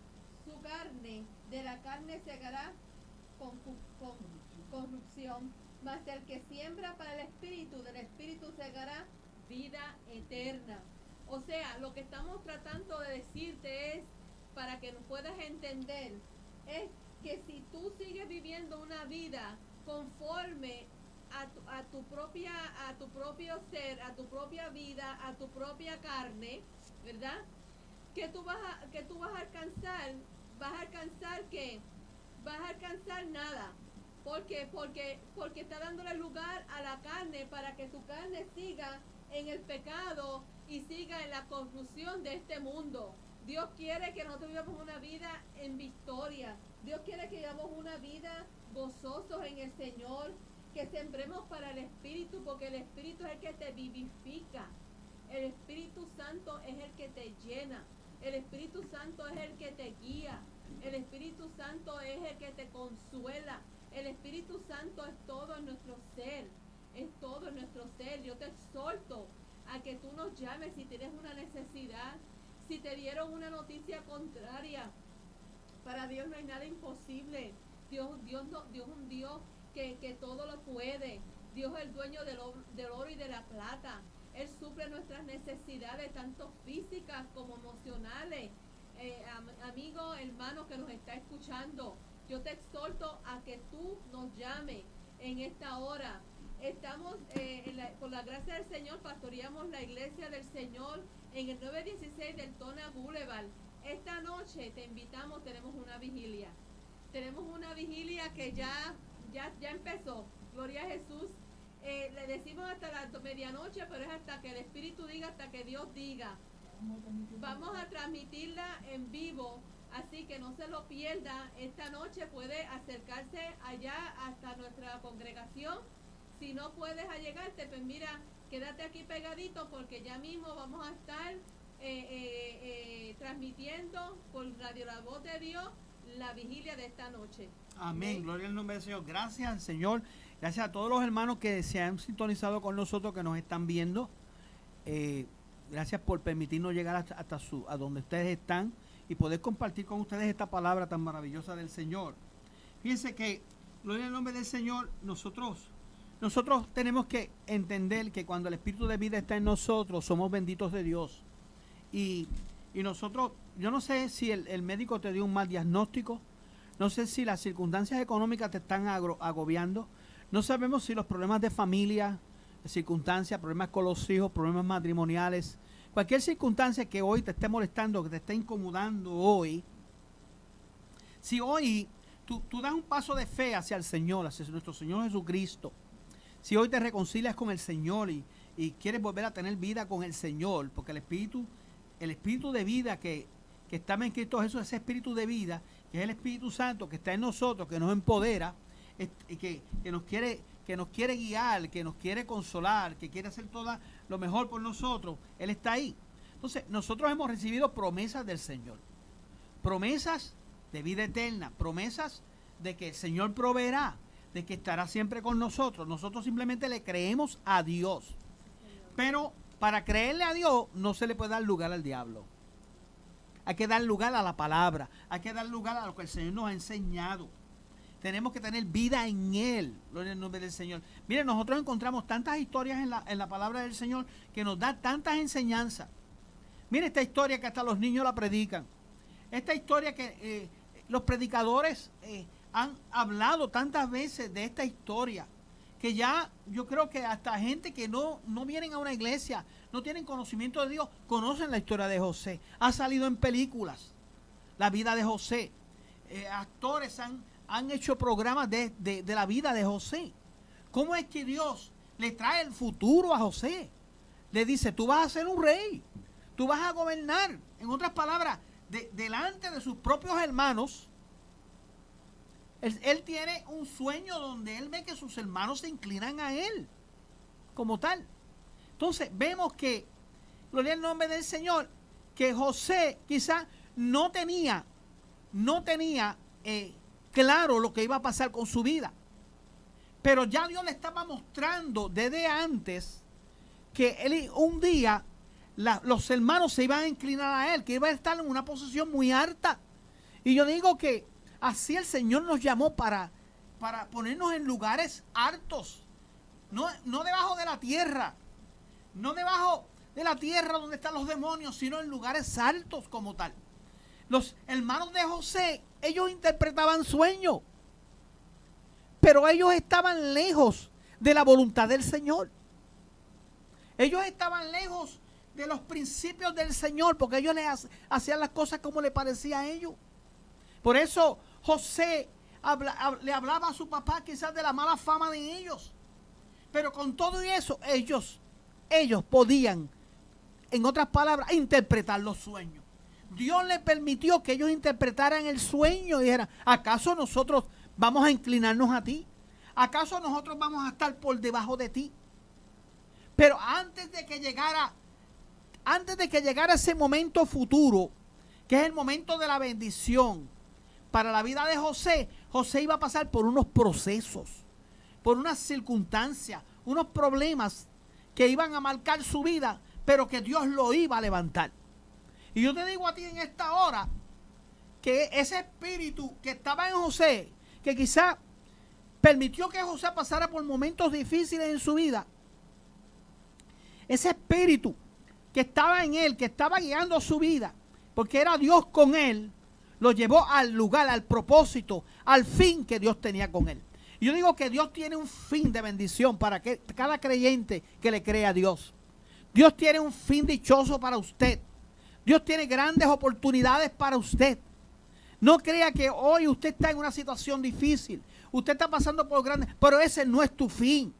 B: su carne, de la carne segará corrupción, mas el que siembra para el Espíritu, del Espíritu segará vida eterna. O sea, lo que estamos tratando de decirte es, para que nos puedas entender, es que si tú sigues viviendo una vida conforme a tu propio ser, a tu propia vida, a tu propia carne, ¿verdad? Que tú vas a alcanzar, ¿qué? Vas a alcanzar nada. ¿Por qué? Porque está dándole lugar a la carne para que tu carne siga en el pecado y siga en la corrupción de este mundo. Dios quiere que nosotros vivamos una vida en victoria. Dios quiere que vivamos una vida gozosos en el Señor, que sembremos para el Espíritu, porque el Espíritu es el que te vivifica. El Espíritu Santo es el que te llena. El Espíritu Santo es el que te guía. El Espíritu Santo es el que te consuela. El Espíritu Santo es todo en nuestro ser. Es todo en nuestro ser. Yo te exhorto a que tú nos llames si tienes una necesidad, si te dieron una noticia contraria. Para Dios no hay nada imposible. Dios es un Dios que todo lo puede. Dios es el dueño del oro y de la plata. Él suple nuestras necesidades, tanto físicas como emocionales. Amigo, hermano que nos está escuchando, yo te exhorto a que tú nos llames en esta hora. Estamos, por la gracia del Señor, pastoreamos la iglesia del Señor en el 916 del Tona Boulevard. Esta noche te invitamos, tenemos una vigilia. Tenemos una vigilia que ya empezó. Gloria a Jesús. Le decimos hasta la medianoche, pero es hasta que el Espíritu diga, hasta que Dios diga. Vamos a transmitirla en vivo, así que no se lo pierda. Esta noche puede acercarse allá hasta nuestra congregación. Si no puedes allegarte, pues mira, quédate aquí pegadito, porque ya mismo vamos a estar transmitiendo por Radio La Voz de Dios la vigilia de esta noche.
A: Amén, gloria al nombre del Señor. Gracias al Señor, gracias a todos los hermanos que se han sintonizado con nosotros, que nos están viendo. Gracias por permitirnos llegar hasta a donde ustedes están y poder compartir con ustedes esta palabra tan maravillosa del Señor. Fíjense que, gloria al nombre del Señor, nosotros tenemos que entender que cuando el Espíritu de vida está en nosotros, somos benditos de Dios. Y nosotros, yo no sé si el médico te dio un mal diagnóstico, no sé si las circunstancias económicas te están agobiando, no sabemos si los problemas de familia, circunstancias, problemas con los hijos, problemas matrimoniales, cualquier circunstancia que hoy te esté molestando, que te esté incomodando hoy, si hoy tú das un paso de fe hacia el Señor, hacia nuestro Señor Jesucristo, si hoy te reconcilias con el Señor y quieres volver a tener vida con el Señor, porque el espíritu de vida que que estamos en Cristo Jesús, ese espíritu de vida, que es el Espíritu Santo, que está en nosotros, que nos empodera, que nos quiere guiar, que nos quiere consolar, que quiere hacer todo lo mejor por nosotros, Él está ahí. Entonces, nosotros hemos recibido promesas del Señor, promesas de vida eterna, promesas de que el Señor proveerá, de que estará siempre con nosotros. Nosotros simplemente le creemos a Dios. Pero para creerle a Dios no se le puede dar lugar al diablo. Hay que dar lugar a la palabra, hay que dar lugar a lo que el Señor nos ha enseñado. Tenemos que tener vida en Él, gloria al nombre del Señor. Miren, nosotros encontramos tantas historias en la palabra del Señor que nos da tantas enseñanzas. Miren esta historia que hasta los niños la predican. Esta historia que los predicadores han hablado tantas veces de esta historia, que ya yo creo que hasta gente que no vienen a una iglesia, no tienen conocimiento de Dios, conocen la historia de José. Ha salido en películas la vida de José. Actores han hecho programas de la vida de José. ¿Cómo es que Dios le trae el futuro a José? Le dice, tú vas a ser un rey, tú vas a gobernar. En otras palabras, delante de sus propios hermanos, él tiene un sueño donde él ve que sus hermanos se inclinan a él como tal. Entonces vemos que, gloria al nombre del Señor, que José quizás no tenía claro lo que iba a pasar con su vida. Pero ya Dios le estaba mostrando desde antes que él un día los hermanos se iban a inclinar a él, que iba a estar en una posición muy alta. Y yo digo que así el Señor nos llamó para ponernos en lugares altos, no debajo de la tierra, no debajo de la tierra donde están los demonios, sino en lugares altos como tal. Los hermanos de José, ellos interpretaban sueños, pero ellos estaban lejos de la voluntad del Señor. Ellos estaban lejos de los principios del Señor, porque ellos hacían las cosas como le parecía a ellos. Por eso José le hablaba a su papá quizás de la mala fama de ellos. Pero con todo eso, ellos podían, en otras palabras, interpretar los sueños. Dios le permitió que ellos interpretaran el sueño y dijeran, ¿acaso nosotros vamos a inclinarnos a ti? ¿Acaso nosotros vamos a estar por debajo de ti? Pero antes de que llegara ese momento futuro, que es el momento de la bendición, para la vida de José, José iba a pasar por unos procesos, por unas circunstancias, unos problemas que iban a marcar su vida, pero que Dios lo iba a levantar. Y yo te digo a ti en esta hora, que ese espíritu que estaba en José, que quizá permitió que José pasara por momentos difíciles en su vida, ese espíritu que estaba en él, que estaba guiando su vida, porque era Dios con él, lo llevó al lugar, al propósito, al fin que Dios tenía con él. Y yo digo que Dios tiene un fin de bendición para cada creyente que le cree a Dios. Dios tiene un fin dichoso para usted. Dios tiene grandes oportunidades para usted. No crea que hoy usted está en una situación difícil. Usted está pasando por grandes, pero ese no es tu fin.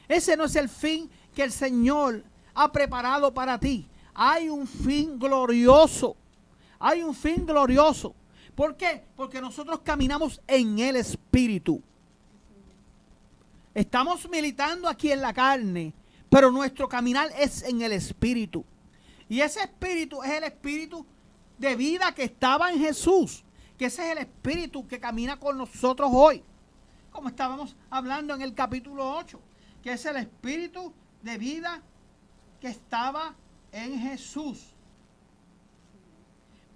A: Ese no es el fin que el Señor ha preparado para ti. Hay un fin glorioso. Hay un fin glorioso. ¿Por qué? Porque nosotros caminamos en el Espíritu. Estamos militando aquí en la carne, pero nuestro caminar es en el Espíritu. Y ese Espíritu es el Espíritu de vida que estaba en Jesús. Que ese es el Espíritu que camina con nosotros hoy. Como estábamos hablando en el capítulo 8. Que es el Espíritu de vida que estaba en Jesús.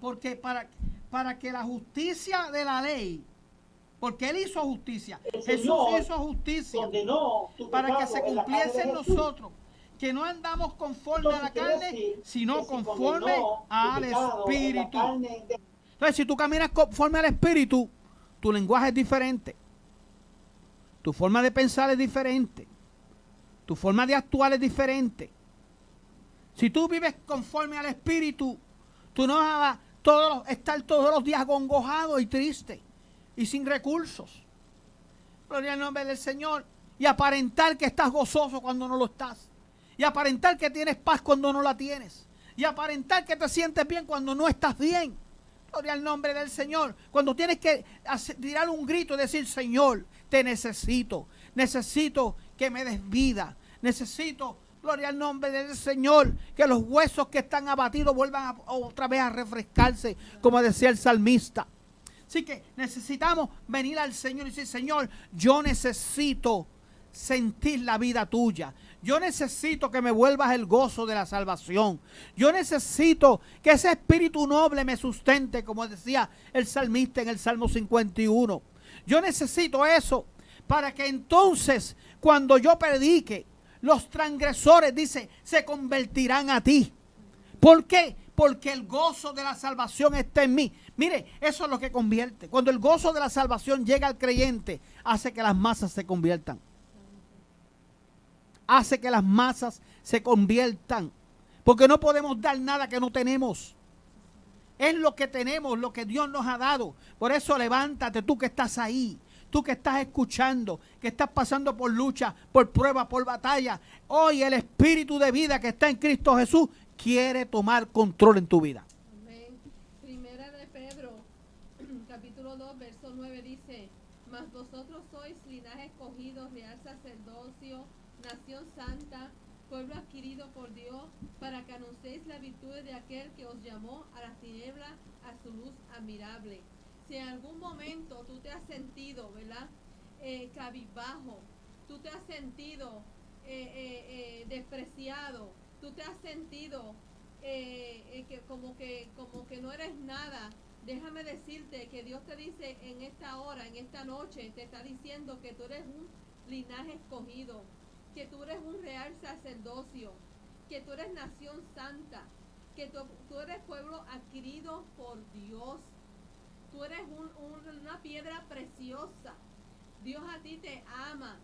A: Porque para que la justicia de la ley, porque Él hizo justicia, Jesús hizo justicia, para que se cumpliese en nosotros, que no andamos conforme a la carne, sino conforme al Espíritu. Entonces, si tú caminas conforme al Espíritu, tu lenguaje es diferente, tu forma de pensar es diferente, tu forma de actuar es diferente. Si tú vives conforme al Espíritu, tú no vas a estar todos los días acongojado y triste y sin recursos. Gloria al nombre del Señor. Y aparentar que estás gozoso cuando no lo estás. Y aparentar que tienes paz cuando no la tienes. Y aparentar que te sientes bien cuando no estás bien. Gloria al nombre del Señor. Cuando tienes que tirar un grito y decir, Señor, te necesito. Necesito que me des vida. Necesito, gloria al nombre del Señor, que los huesos que están abatidos vuelvan otra vez a refrescarse, como decía el salmista. Así que necesitamos venir al Señor y decir, Señor, yo necesito sentir la vida tuya. Yo necesito que me vuelvas el gozo de la salvación. Yo necesito que ese espíritu noble me sustente, como decía el salmista en el Salmo 51. Yo necesito eso para que entonces, cuando yo predique, los transgresores, dice, se convertirán a ti. ¿Por qué? Porque el gozo de la salvación está en mí. Mire, eso es lo que convierte. Cuando el gozo de la salvación llega al creyente, hace que las masas se conviertan. Hace que las masas se conviertan. Porque no podemos dar nada que no tenemos. Es lo que tenemos, lo que Dios nos ha dado. Por eso levántate, tú que estás ahí. Tú que estás escuchando, que estás pasando por lucha, por prueba, por batalla. Hoy el espíritu de vida que está en Cristo Jesús quiere tomar control en tu vida.
B: Amén. Primera de Pedro, capítulo 2, verso 9 dice, mas vosotros sois linaje escogido, real sacerdocio, nación santa, pueblo adquirido por Dios, para que anunciéis las virtudes de aquel que os llamó a las tinieblas, a su luz admirable. Si en algún momento tú te has sentido, ¿verdad? Cabizbajo, tú te has sentido despreciado, tú te has sentido como que no eres nada, déjame decirte que Dios te dice en esta hora, en esta noche, te está diciendo que tú eres un linaje escogido, que tú eres un real sacerdocio, que tú eres nación santa, que tú eres pueblo adquirido por Dios. Tú eres una piedra preciosa. Dios a ti te ama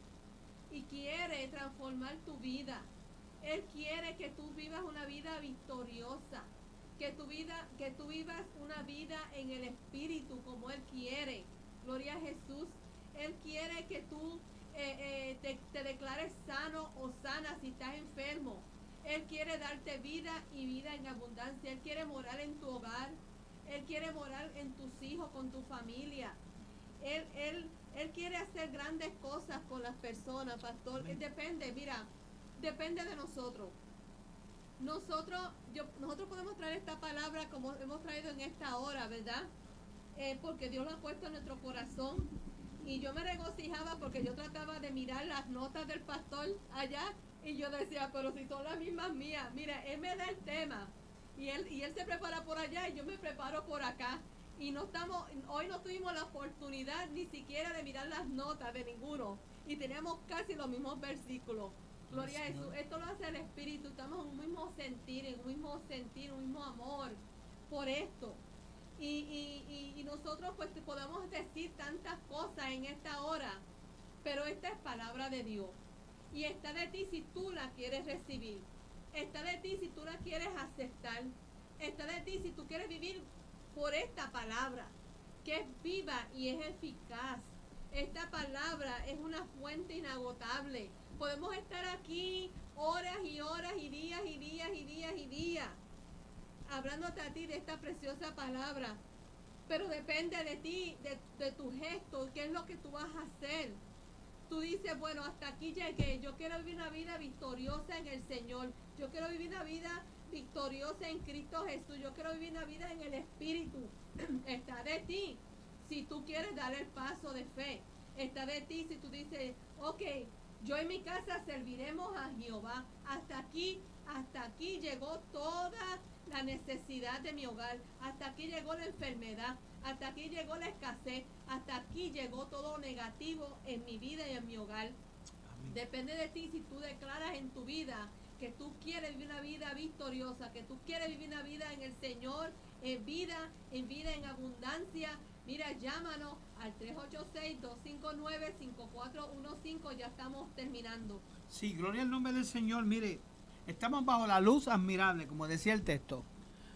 B: y quiere transformar tu vida. Él quiere que tú vivas una vida victoriosa, que tú vivas una vida en el Espíritu como Él quiere. Gloria a Jesús. Él quiere que tú te declares sano o sana si estás enfermo. Él quiere darte vida y vida en abundancia. Él quiere morar en tu hogar. Él quiere morar en tus hijos, con tu familia. Él quiere hacer grandes cosas con las personas, pastor. Depende de nosotros. Nosotros podemos traer esta palabra como hemos traído en esta hora, ¿verdad? Porque Dios lo ha puesto en nuestro corazón. Y yo me regocijaba porque yo trataba de mirar las notas del pastor allá y yo decía, pero si son las mismas mías. Mira, él me da el tema. Y él se prepara por allá y yo me preparo por acá. Y hoy no tuvimos la oportunidad ni siquiera de mirar las notas de ninguno. Y teníamos casi los mismos versículos. Gloria a Jesús. Esto lo hace el Espíritu. Estamos en un mismo sentir, un mismo amor por esto. Y nosotros pues podemos decir tantas cosas en esta hora. Pero esta es palabra de Dios. Y está de ti si tú la quieres recibir. Está de ti si tú la quieres aceptar. Está de ti si tú quieres vivir por esta palabra, que es viva y es eficaz. Esta palabra es una fuente inagotable. Podemos estar aquí horas y horas y días y días y días y días hablándote a ti de esta preciosa palabra. Pero depende de ti, de tu gesto, qué es lo que tú vas a hacer. Tú dices, bueno, hasta aquí llegué. Yo quiero vivir una vida victoriosa en el Señor. Yo quiero vivir una vida victoriosa en Cristo Jesús. Yo quiero vivir una vida en el Espíritu. Está de ti si tú quieres dar el paso de fe. Está de ti si tú dices, ok, yo en mi casa serviremos a Jehová. Hasta aquí llegó toda la necesidad de mi hogar. Hasta aquí llegó la enfermedad. Hasta aquí llegó la escasez. Hasta aquí llegó todo lo negativo en mi vida y en mi hogar. Amén. Depende de ti si tú declaras en tu vida que tú quieres vivir una vida victoriosa, que tú quieres vivir una vida en el Señor, en vida en abundancia. Mira, llámanos al 386-259-5415. Ya estamos terminando.
A: Sí, gloria al nombre del Señor. Mire, estamos bajo la luz admirable, como decía el texto.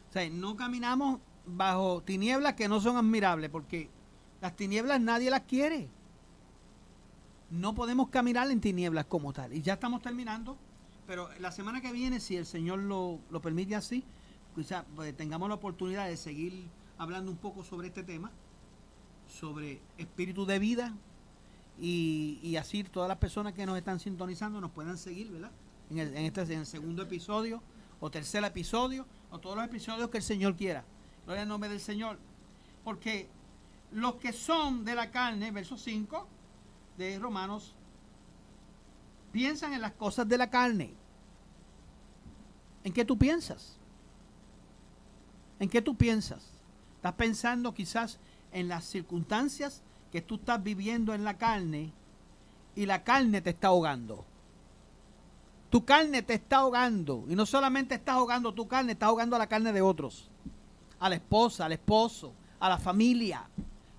A: O sea, no caminamos bajo tinieblas que no son admirables, porque las tinieblas nadie las quiere. No podemos caminar en tinieblas como tal. Y ya estamos terminando, pero la semana que viene, si el Señor lo permite así, quizá pues, tengamos la oportunidad de seguir hablando un poco sobre este tema, sobre espíritu de vida, y así todas las personas que nos están sintonizando nos puedan seguir, ¿verdad? En el segundo episodio o tercer episodio o todos los episodios que el Señor quiera. Gloria al nombre del Señor. Porque los que son de la carne, verso 5 de Romanos, piensan en las cosas de la carne. ¿En qué tú piensas? ¿En qué tú piensas? ¿Estás pensando quizás en las circunstancias que tú estás viviendo en la carne y la carne te está ahogando? Tu carne te está ahogando, y no solamente estás ahogando tu carne, estás ahogando a la carne de otros, a la esposa, al esposo, a la familia.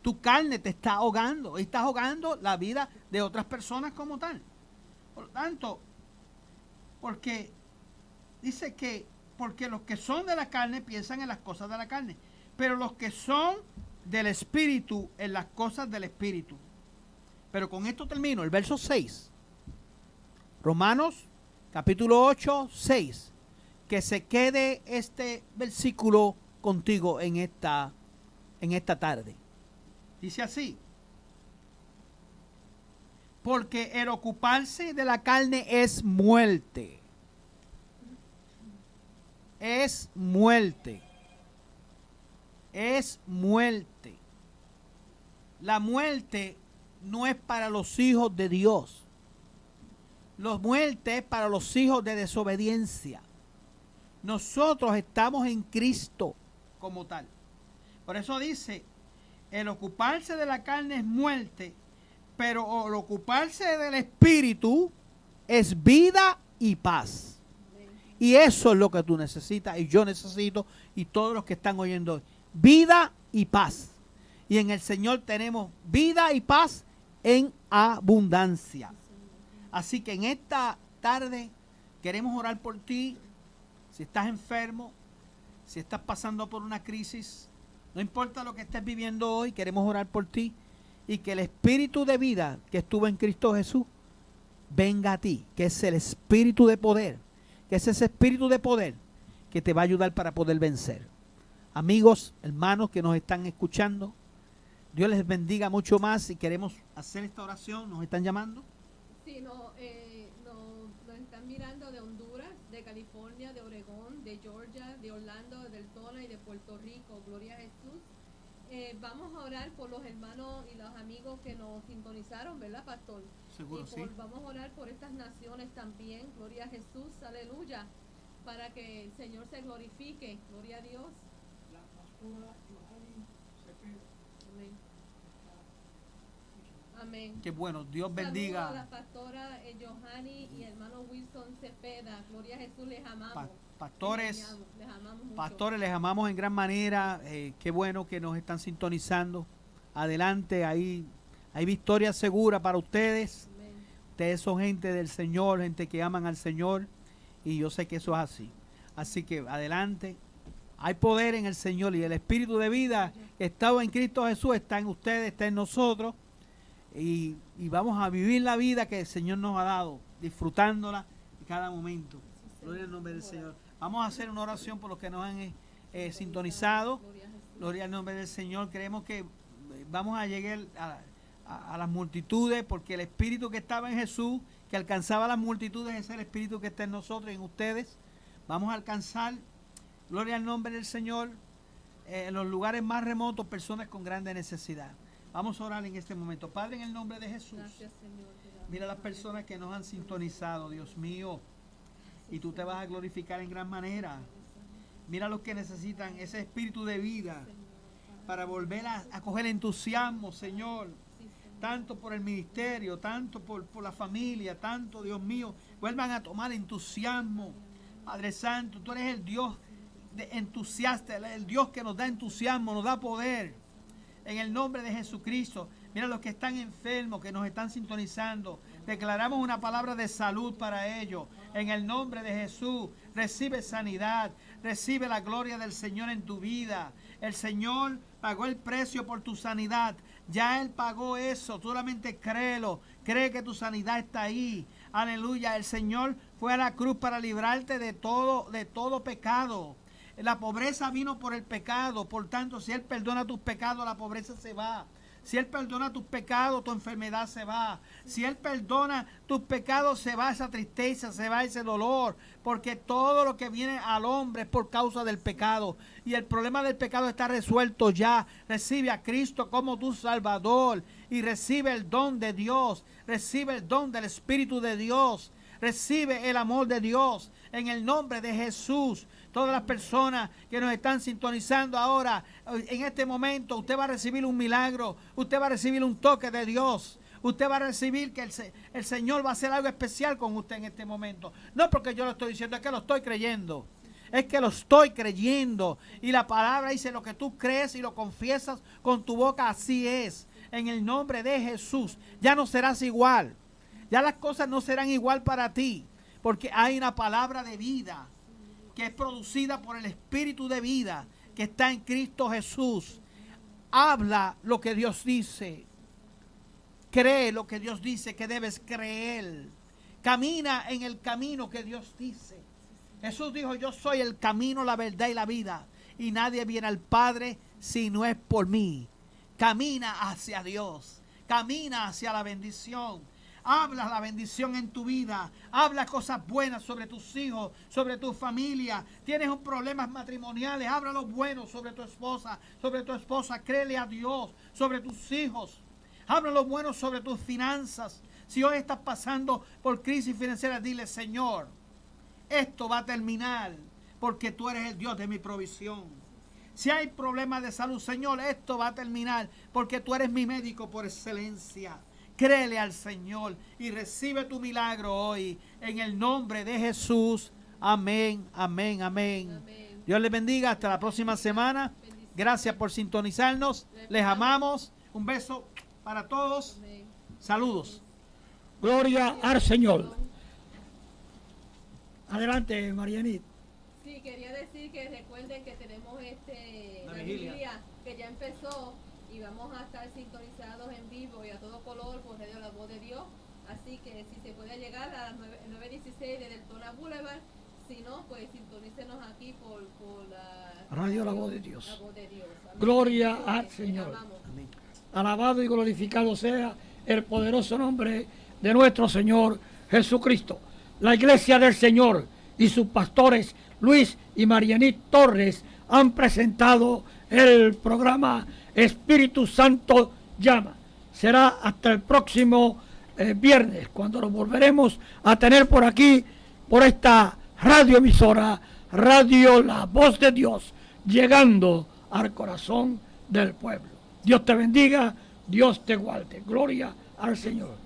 A: Tu carne te está ahogando y estás ahogando la vida de otras personas como tal. Por lo tanto, porque dice que porque los que son de la carne piensan en las cosas de la carne, pero los que son del Espíritu en las cosas del Espíritu. Pero con esto termino, el verso 6. Romanos capítulo 8, 6. Que se quede este versículo contigo en esta tarde. Dice así: porque el ocuparse de la carne es muerte. Es muerte. Es muerte. La muerte no es para los hijos de Dios. La muerte es para los hijos de desobediencia. Nosotros estamos en Cristo como tal. Por eso dice, el ocuparse de la carne es muerte, pero el ocuparse del Espíritu es vida y paz. Y eso es lo que tú necesitas y yo necesito y todos los que están oyendo hoy. Vida y paz. Y en el Señor tenemos vida y paz en abundancia. Así que en esta tarde queremos orar por ti. Si estás enfermo, si estás pasando por una crisis, no importa lo que estés viviendo hoy, queremos orar por ti. Y que el espíritu de vida que estuvo en Cristo Jesús venga a ti, que es el espíritu de poder, que es ese espíritu de poder que te va a ayudar para poder vencer. Amigos, hermanos que nos están escuchando, Dios les bendiga mucho más. Si queremos hacer esta oración, nos están llamando.
B: Sí, nos están mirando de Honduras, de California, de Oregón, de Georgia, de Orlando, de Deltona y de Puerto Rico. Gloria a Jesús. Vamos a orar por los hermanos y los amigos que nos sintonizaron, ¿verdad, pastor?
A: Seguro, sí.
B: Vamos a orar por estas naciones también. Gloria a Jesús, aleluya. Para que el Señor se glorifique. Gloria a Dios.
C: La pastora Johanny Cepeda.
B: Amén. Amén.
A: Que bueno, Dios bendiga.
B: Saludos a la pastora Johanny y hermano Wilson Cepeda. Gloria a Jesús, les amamos.
A: Pastores,
B: les amamos mucho.
A: Pastores, les amamos en gran manera. Qué bueno que nos están sintonizando. Adelante, hay victoria segura para ustedes.
B: Amén.
A: Ustedes son gente del Señor, gente que aman al Señor. Y yo sé que eso es así. Así que adelante. Hay poder en el Señor y el espíritu de vida que estaba en Cristo Jesús está en ustedes, está en nosotros. Y vamos a vivir la vida que el Señor nos ha dado, disfrutándola en cada momento. Gloria al nombre del Señor. Vamos a hacer una oración por los que nos han sintonizado. Gloria al nombre del Señor. Creemos que vamos a llegar a las multitudes, porque el espíritu que estaba en Jesús, que alcanzaba a las multitudes, es el espíritu que está en nosotros y en ustedes. Vamos a alcanzar, gloria al nombre del Señor, en los lugares más remotos, personas con grande necesidad. Vamos a orar en este momento. Padre, en el nombre de Jesús,
B: Gracias, Señor.
A: mira las personas que nos han sintonizado, Dios mío, y tú te vas a glorificar en gran manera. Mira los que necesitan ese espíritu de vida para volver a coger entusiasmo, Señor, tanto por el ministerio, tanto por la familia, tanto, Dios mío, vuelvan a tomar entusiasmo. Padre Santo, tú eres el Dios de entusiasta, el Dios que nos da entusiasmo, nos da poder. En el nombre de Jesucristo, mira los que están enfermos, que nos están sintonizando. Declaramos una palabra de salud para ellos. En el nombre de Jesús, recibe sanidad, recibe la gloria del Señor en tu vida. El Señor pagó el precio por tu sanidad. Ya Él pagó eso, solamente créelo. Cree que tu sanidad está ahí. Aleluya, el Señor fue a la cruz para librarte de todo pecado. La pobreza vino por el pecado. Por tanto, si Él perdona tus pecados, la pobreza se va. Si Él perdona tus pecados, tu enfermedad se va. Si Él perdona tus pecados, se va esa tristeza, se va ese dolor. Porque todo lo que viene al hombre es por causa del pecado. Y el problema del pecado está resuelto ya. Recibe a Cristo como tu Salvador. Y recibe el don de Dios. Recibe el don del Espíritu de Dios. Recibe el amor de Dios. En el nombre de Jesús. Todas las personas que nos están sintonizando ahora, en este momento, usted va a recibir un milagro, usted va a recibir un toque de Dios, usted va a recibir que el Señor va a hacer algo especial con usted en este momento. No porque yo lo estoy diciendo, es que lo estoy creyendo. Es que lo estoy creyendo. Y la palabra dice: lo que tú crees y lo confiesas con tu boca, así es. En el nombre de Jesús, ya no serás igual. Ya las cosas no serán igual para ti, porque hay una palabra de vida que es producida por el Espíritu de vida que está en Cristo Jesús. Habla lo que Dios dice. Cree lo que Dios dice que debes creer. Camina en el camino que Dios dice. Jesús dijo: yo soy el camino, la verdad y la vida. Y nadie viene al Padre si no es por mí. Camina hacia Dios. Camina hacia la bendición. Habla la bendición en tu vida. Habla cosas buenas sobre tus hijos, sobre tu familia. Tienes un problemas matrimoniales. Habla lo bueno sobre tu esposa, sobre tu esposa. Créele a Dios sobre tus hijos. Habla lo bueno sobre tus finanzas. Si hoy estás pasando por crisis financiera, dile: Señor, esto va a terminar porque tú eres el Dios de mi provisión. Si hay problemas de salud, Señor, esto va a terminar porque tú eres mi médico por excelencia. Créele al Señor y recibe tu milagro hoy en el nombre de Jesús. Amén, amén, amén.
B: Amén.
A: Dios les bendiga. Hasta la próxima semana. Gracias por sintonizarnos. Les amamos. Un beso para todos.
B: Amén.
A: Saludos.
C: Gloria al Señor. Adelante, Marianit.
B: Sí, quería decir que recuerden que tenemos
A: La
B: la
A: vigilia.
B: vigilia que ya empezó y vamos a estar sintonizados en vivo y a todo color por Radio La Voz de Dios. Así que si se puede llegar a las 9:16 de Deltona Boulevard, si no, pues sintonícenos aquí por la
C: Radio La Voz de Dios.
B: La Voz de Dios. Amén.
C: Gloria al
B: Les
C: Señor.
B: amamos.
A: Amén.
C: Alabado y glorificado sea el poderoso nombre de nuestro Señor Jesucristo. La iglesia del Señor y sus pastores Luis y Marianit Torres han presentado el programa Espíritu Santo Llama. Será hasta el próximo viernes, cuando nos volveremos a tener por aquí, por esta radioemisora, Radio La Voz de Dios, llegando al corazón del pueblo. Dios te bendiga, Dios te guarde. Gloria al Señor.